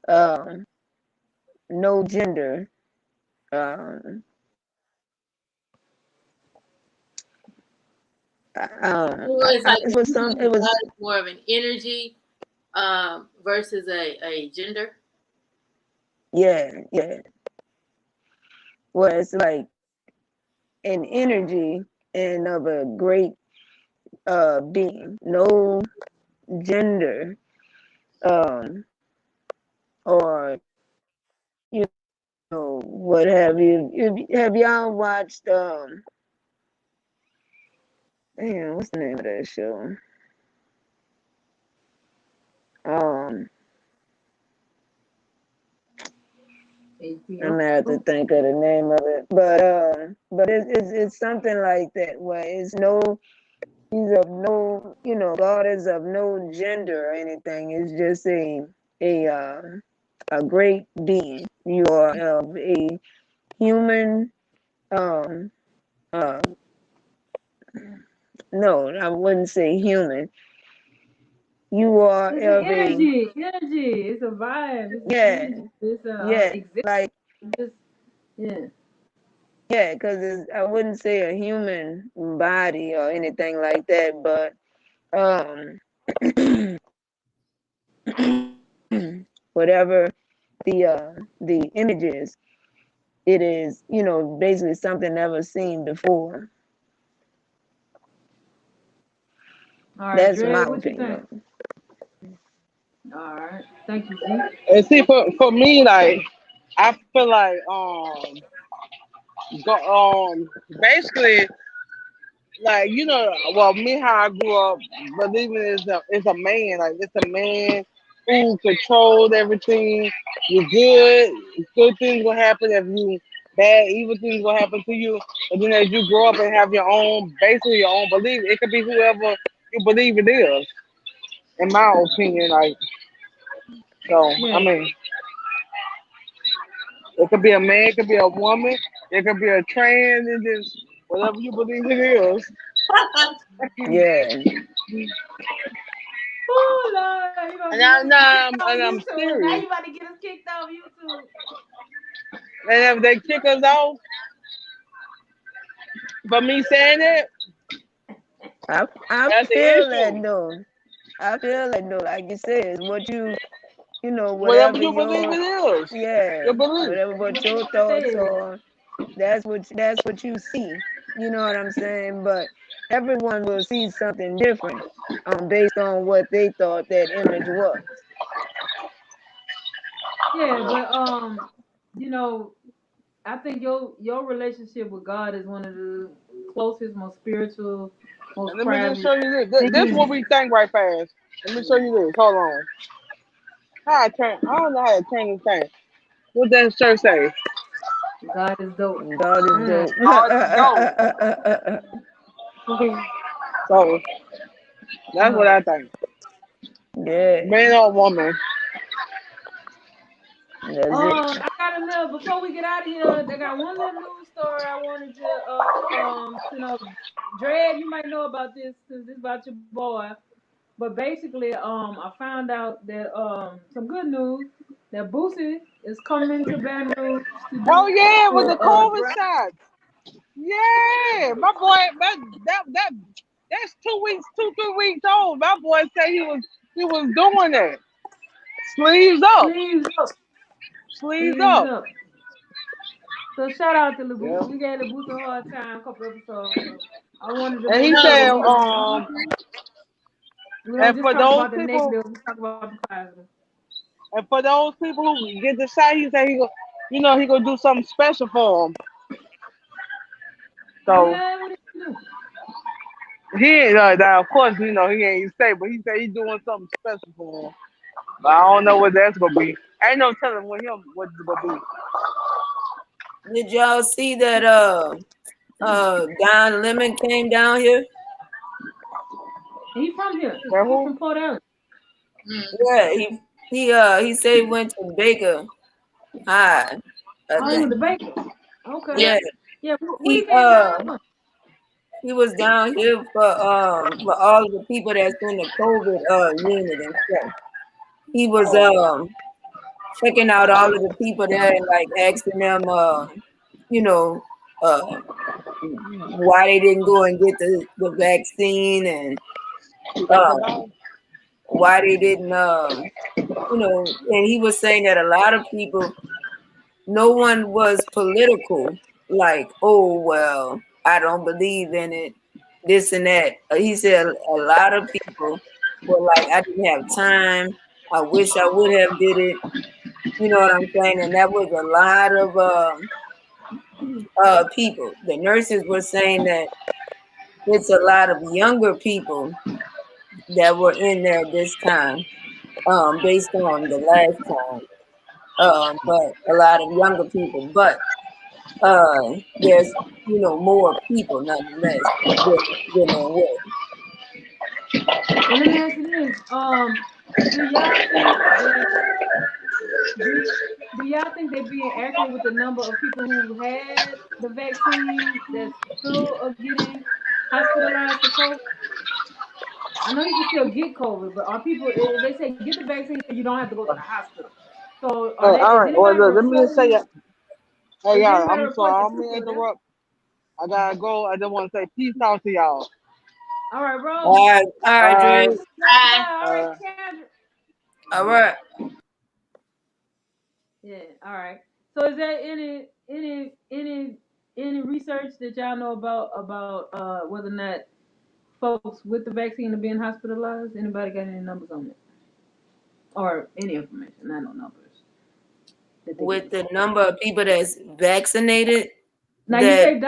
um, no gender, um, So it's like it was you some, believe it God was, is more of an energy versus a gender. yeah, yeah, where it's like an energy and of a great being, no gender, um, or what have you. Have y'all watched damn, what's the name of that show? Um, I'm HBO. gonna have to think of the name of it, but it's something like that where it's no, he's of no, God is of no gender or anything. It's just a great being. You are of a human. Um, uh, no, I wouldn't say human. You are It's an of a, energy. Energy. It's a vibe. It's an yeah, energy. It's a yeah, exist. like, Just yeah. yeah, because I wouldn't say a human body or anything like that, but um, whatever the image is, it is, basically something never seen before. All right, That's my Dre. What you think? opinion. All right. Thank you, Z. And see, for me, like I feel like basically like well, me how I grew up believing is a man, like it's a man who controls everything. You're good things will happen if you bad, evil things will happen to you. But then as you grow up and have your own, basically your own belief, it could be whoever you believe it is. In my opinion, like so, I Yeah. mean, it could be a man, it could be a woman, it could be a trans, and just whatever you believe it is. Yeah, Oh Lord, you gonna And get us kicked off I'm YouTube. Now you serious. about to get us kicked off YouTube. And if they kick us off for me saying it, I that's the feel that issue. though. I feel that though, like you said, it's what Whatever whatever you believe it your, is, yeah, your belief. whatever what Whatever your God thoughts says. are, that's what you see. You know what I'm saying? But everyone will see something different, based on what they thought that image was. Yeah, but you know, I think your relationship with God is one of the closest, most spiritual, And most let me just private show you this. This things. what we think right fast. Let me show you this. Hold on. How I turn? I don't know how to turn this thing. What does the shirt say? God is dope. God is Mm. dope. God is dope. So that's what Uh, I think. Yeah, Man or woman. that's it. I got a little. Before we get out of here, I got one little news story I wanted to know. Dred, you might know about this because this about your boy. But basically, I found out that some good news that Boosie is coming to Baton Rouge to Oh do yeah, with the COVID drive. shots. Yeah, my boy. That that's 2 weeks, 3 weeks old. My boy said he was doing that. Sleeves up, Sleeves up, sleeves sleeves up. up. So shout out to the Yeah. Boosie. We gave the Boosie a hard time a couple episodes. So I wanted to And make he sure said, that we don't and just for talk those about the people, negative. We talk about the positive. and for those people who get the shot, he said You know, he gonna do something special for him. So Yeah, what did you do? he ain't now, of course, you know, he ain't say, but he said he doing something special for him. But I don't know what that's gonna be. Ain't no telling what it's gonna be. Did y'all see that Don Lemon came down here? He from here. That He who? from Port Allen. Yeah, he said he went to Baker High, I Oh, he think. went to Baker. Okay. Yeah, Yeah, what he he came down for? he was down here for all of the people that's in the COVID unit and stuff. He was checking out all of the people there and like asking them you know uh why they didn't go and get the vaccine and You got that uh dog? why they didn't and he was saying that a lot of people, no one was political, like, oh well, I don't believe in it, this and that. He said a lot of people were like, I didn't have time, I wish I would have did it, you know what I'm saying? And that was a lot of people. The nurses were saying that it's a lot of younger people that were in there this time, based on the last time. But a lot of younger people. But there's more people nonetheless than there was. Well, let me ask you this. Do y'all think that do do y'all think they being accurate with the number of people who had the vaccine that's still are getting hospitalized for COVID? I know you can still get COVID, but are people? They say get the vaccine so you don't have to go to the hospital. So are they? All Is right. Well, anybody look, let me just say, reporting? hey, Is y'all, anybody I'm sorry, reporting I'm sick gonna or death? interrupt. I gotta go. I just want to say peace out to y'all. All right, Rose. All right, All Dre. right. Bye. Bye. All right, Kendra. All right. Yeah. All right. So is there any research that y'all know about whether or not folks with the vaccine are being hospitalized? Anybody got any numbers on it or any information? Not no numbers that they With getting. the number of people that's vaccinated, Now you that say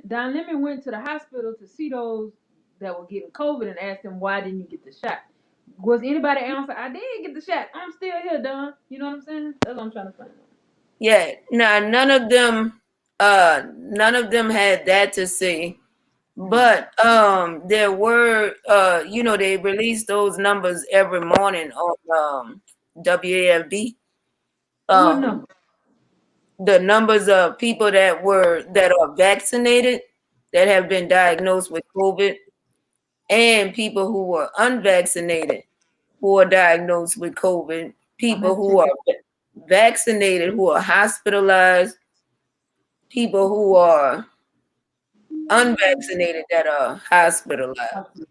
Don Lemon went to the hospital to see those that were getting COVID and asked them why didn't you get the shot? Was anybody answer? I did get the shot. I'm still here, Don. You know what I'm saying? That's what I'm trying to find out. yeah, now none of them had that to say. But there were they release those numbers every morning on WAFB. What Um number? the numbers of people that are vaccinated that have been diagnosed with COVID, and people who were unvaccinated who are diagnosed with COVID, I'm people have to who check are that. vaccinated who are hospitalized, people who are unvaccinated that are hospitalized.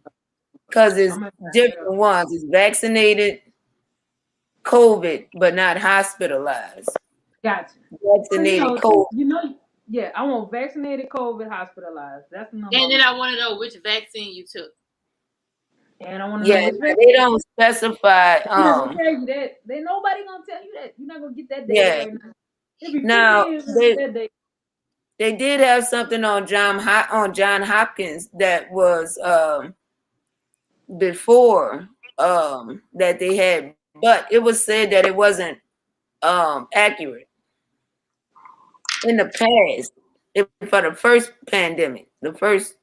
Because it's I'm gonna check that different out. ones. It's vaccinated, COVID, but not hospitalized. Gotcha. So Vaccinated COVID. yeah, I want vaccinated, COVID, hospitalized. That's the number I And then I want. want to know which vaccine you took. And I want to know Yeah, which vaccine. they don't specify. They're not gonna tell you that. Nobody gonna tell you that. You're not gonna get that data Yeah. right now. It'll be 50 Now years when you get that data. they did have something on John Hopkins that was before that they had, but it was said that it wasn't accurate in the past. For the first pandemic, the first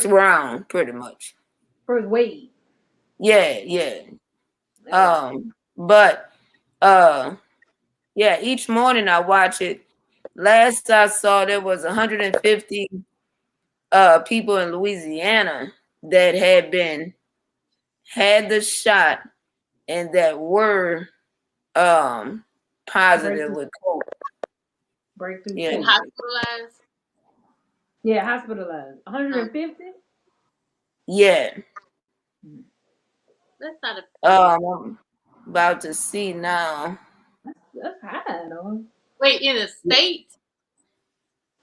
round, pretty much. First wave. Yeah. Yeah. But yeah, each morning I watch it. Last I saw, there was 150 people in Louisiana that had the shot and that were positive Breakthrough with COVID. breakthrough Yeah. And test. hospitalized. Yeah, hospitalized. 150? Yeah. That's not a. I'm about to see now That's high though. Wait, in a state?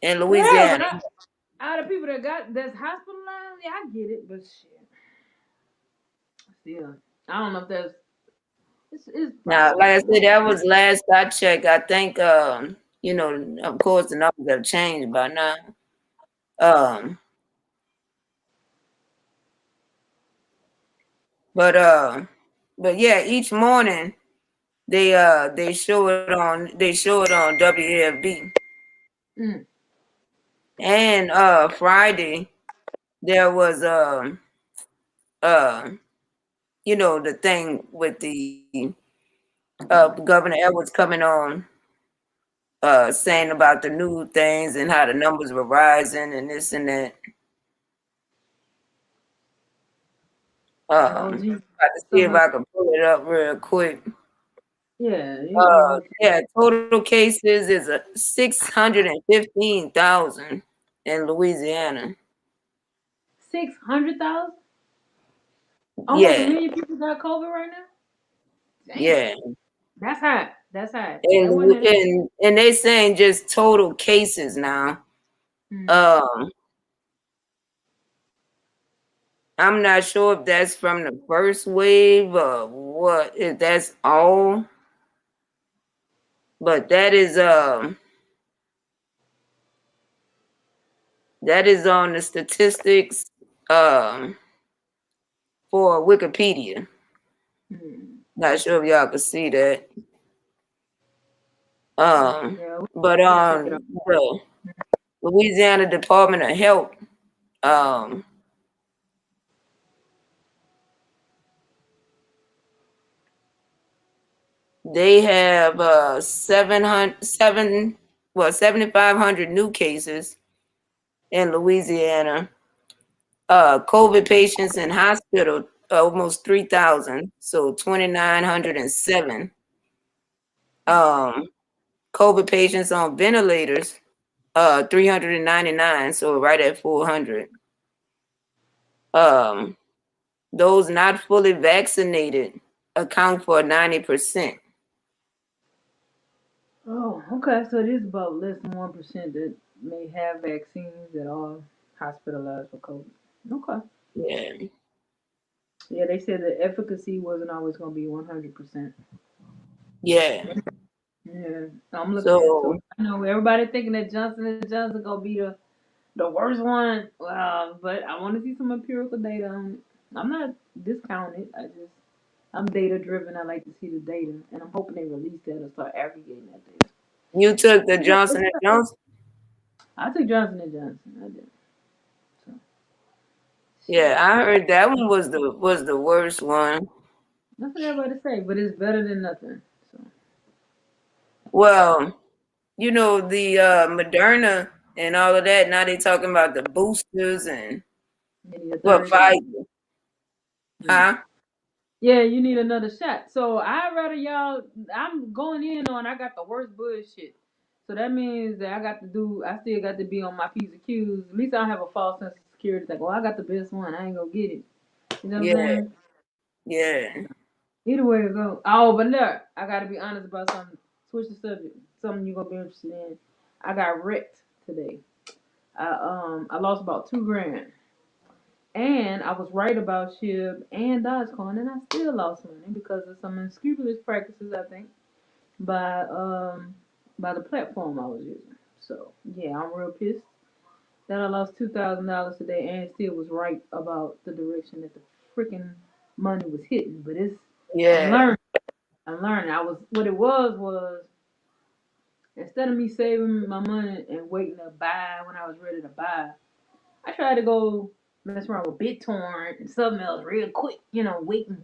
in Yeah, but Louisiana. out of people that's hospitalized, yeah, I get it, but shit. Still. I don't know if that's It's Now, like I said, that was last I checked. I think, of course, the numbers have changed by now. Um, but yeah, each morning they show it on WFB, mm. and Friday there was uh the thing with the Governor Edwards coming on saying about the new things and how the numbers were rising and this and that. Oh, geez. About to see if I can pull it up real quick. Yeah, you can look. Yeah, total cases is 615,000 in Louisiana. 600,000? Almost a Yeah, million people got COVID right now? Damn. yeah. That's high. That's high. That And wasn't and they saying just total cases now. I'm not sure if that's from the first wave or what, if that's all. But that is on the statistics for Wikipedia. Not sure if y'all can see that. But on the Louisiana Department of Health, they have 7,500 new cases in Louisiana. COVID patients in hospital, almost 3,000, so 2,907. COVID patients on ventilators, 399, so right at 400. Those not fully vaccinated account for 90%. Oh, okay. So it is about less than 1% that may have vaccines that are hospitalized for COVID. Okay. Yeah. Yeah, they said the efficacy wasn't always going to be 100%. Yeah. Yeah, I'm looking at it. So So I know everybody thinking that Johnson and Johnson gonna be the worst one. But I want to see some empirical data on it. I'm not discounting it. I'm data driven. I like to see the data, and I'm hoping they release that and start aggregating that data. you took the Johnson and Johnson? I took Johnson and Johnson. I did. So, Yeah, I heard that one was the worst one. that's what everybody say, but it's better than nothing. So Well, the Moderna and all of that. Now they talking about the boosters and maybe a what third shot. Pfizer, huh? Yeah, you need another shot. So I'd rather y'all. I'm going in on. I got the worst bullshit. So that means that I still got to be on my P's and Q's. At least I don't have a false sense of security. Like, well, I got the best one. I ain't gonna get it. You know what I'm Yeah, saying? yeah, Either way it go. Oh, but look, I gotta be honest about something. Switch the subject. Something you're gonna be interested in. I got wrecked today. I lost about 2 grand. And I was right about SHIB and Dogecoin, and I still lost money because of some unscrupulous practices, I think, by the platform I was using. So yeah, I'm real pissed that I lost $2,000 today and still was right about the direction that the freaking money was hitting. But I'm yeah, learning. I'm learning. What it was instead of me saving my money and waiting to buy when I was ready to buy, I tried to go mess around with BitTorrent and something else real quick, waiting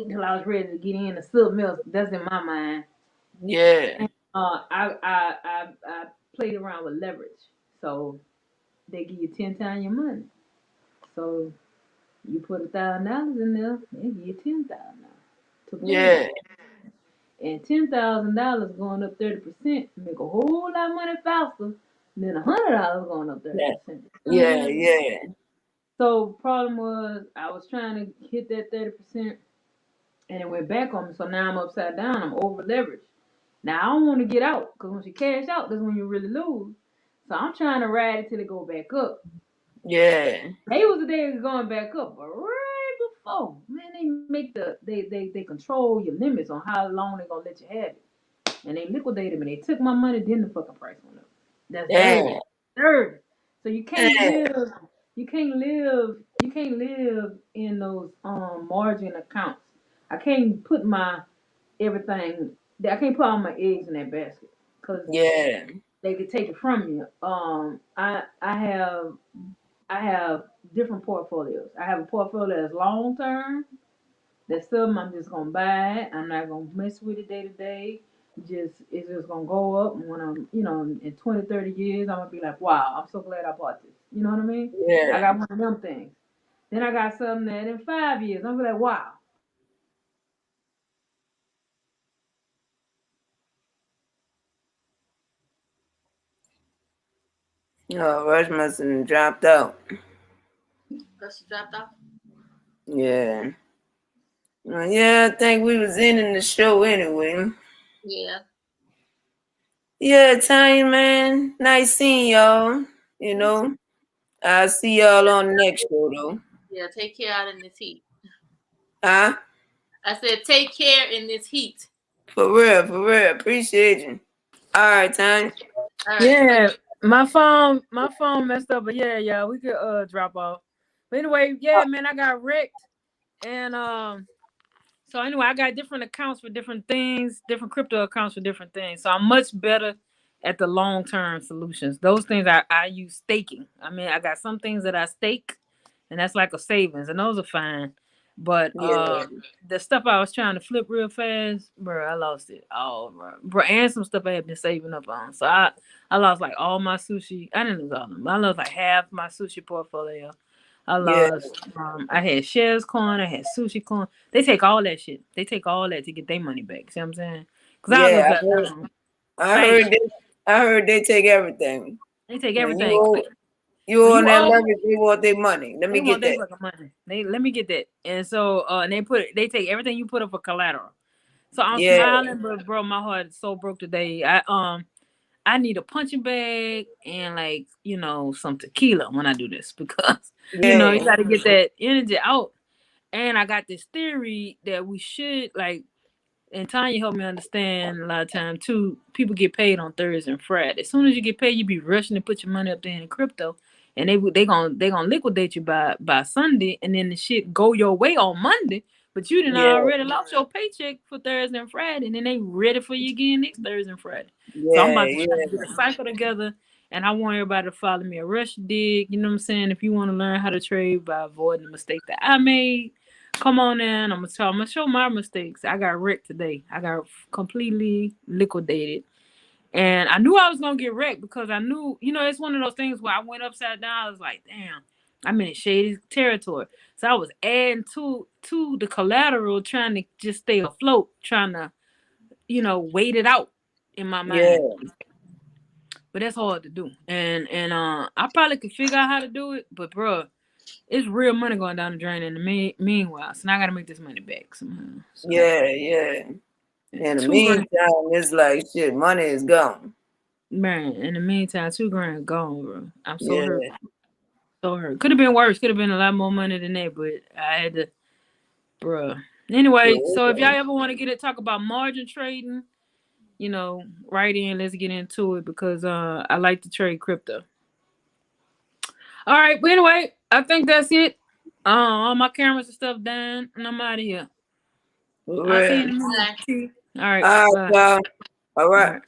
till I was ready to get in the something else. That's in my mind. yeah, And I played around with leverage. So they give you 10 times your money. So you put $1,000 in there, they give you 10,000 to play with. yeah, And $10,000 going up 30% make a whole lot of money faster than $100 going up 30%. You know what yeah, I'm saying? yeah, So problem was I was trying to hit that 30% and it went back on me. So now I'm upside down. I'm over leveraged. Now I don't want to get out because once you cash out, that's when you really lose. So I'm trying to ride it till it go back up. yeah, Today was the day it was going back up, but right Oh man, they make they control your limits on how long they gonna let you have it, and they liquidated me. They took my money, then the fucking price went up. That's Damn. dirty, dirty. So Damn. you can't live in those margin accounts. I can't put my everything. I can't put all my eggs in that basket because Yeah. they could take it from you. I have different portfolios. I have a portfolio that's long term. That's something I'm just gonna buy. I'm not gonna mess with it day to day. Just it's just gonna go up. And when I'm, in 20, 30 years, I'm gonna be like, wow, I'm so glad I bought this. You know what I mean? I Yeah. got one of them things. Then I got something that in 5 years, I'm gonna be like, wow. Oh, Rush must have dropped out. Because she dropped off. Yeah. Well, yeah, I think we was ending the show anyway. Yeah. Yeah, Tanya, man. Nice seeing y'all. You know, I'll see y'all on the next show, though. Yeah, take care out in this heat. Huh? I said take care in this heat. For real, for real. Appreciate you. All right, Tanya. All right. Yeah, my phone messed up, but yeah, we could drop off. But anyway, yeah, man, I got wrecked, and so anyway, I got different accounts for different things, different crypto accounts for different things. So I'm much better at the long term solutions. Those things I use staking. I mean, I got some things that I stake, and that's like a savings, and those are fine. But Yeah. the stuff I was trying to flip real fast, bro, I lost it all, bro. And some stuff I had been saving up on. So I lost like all my sushi. I didn't lose all of them. I lost like half my sushi portfolio. I Yeah. lost. I had shares coin. I had sushi coin. They take all that shit. They take all that to get their money back. See what I'm saying? Because I was Yeah. like, I fight. heard they, I heard they take everything. They take When everything. you When on you that owe, leverage, they want their money. Let me they want get their that. fucking money. They let me get that. And so and they take everything you put up for collateral. So I'm Yeah. smiling, but bro, my heart is so broke today. I need a punching bag and like some tequila when I do this because you Yeah. got to get that energy out. And I got this theory that we should like, and Tanya helped me understand a lot of time too. People get paid on Thursday and Friday. As soon as you get paid, you be rushing to put your money up there in crypto, and they gonna liquidate you by Sunday, and then the shit go your way on Monday. But you didn't Yeah. already lost your paycheck for Thursday and Friday, and then they ready for you again next Thursday and Friday. So I'm Yeah. about to try to Yeah. get a cycle together, and I want everybody to follow me a rush dig. You know what I'm saying? If you want to learn how to trade by avoiding the mistake that I made, come on in. I'm gonna show my mistakes. I got wrecked today. I got completely liquidated. And I knew I was gonna get wrecked because I knew, it's one of those things where I went upside down. I was like, damn, I'm in shady territory. So I was adding to the collateral, trying to just stay afloat, trying to, wait it out in my Yeah. mind. But that's hard to do. And I probably could figure out how to do it, but bro, it's real money going down the drain in the meanwhile. So now I gotta make this money back somehow. So Yeah. Yeah. In the 2 grand, meantime, it's like shit. Money is gone. man. In the meantime, 2 grand gone, bro. I'm so Yeah. hurt. So hurt. Could have been worse. Could have been a lot more money than that, but I had to, bro. Anyway, so if y'all Yeah. ever want to talk about margin trading, right in. Let's get into it because I like to trade crypto. All right, but anyway, I think that's it. All my cameras and stuff done, and I'm out of here. For I'll see you in real. a minute. Bye. All right, All right, bye. y'all. All All right. right.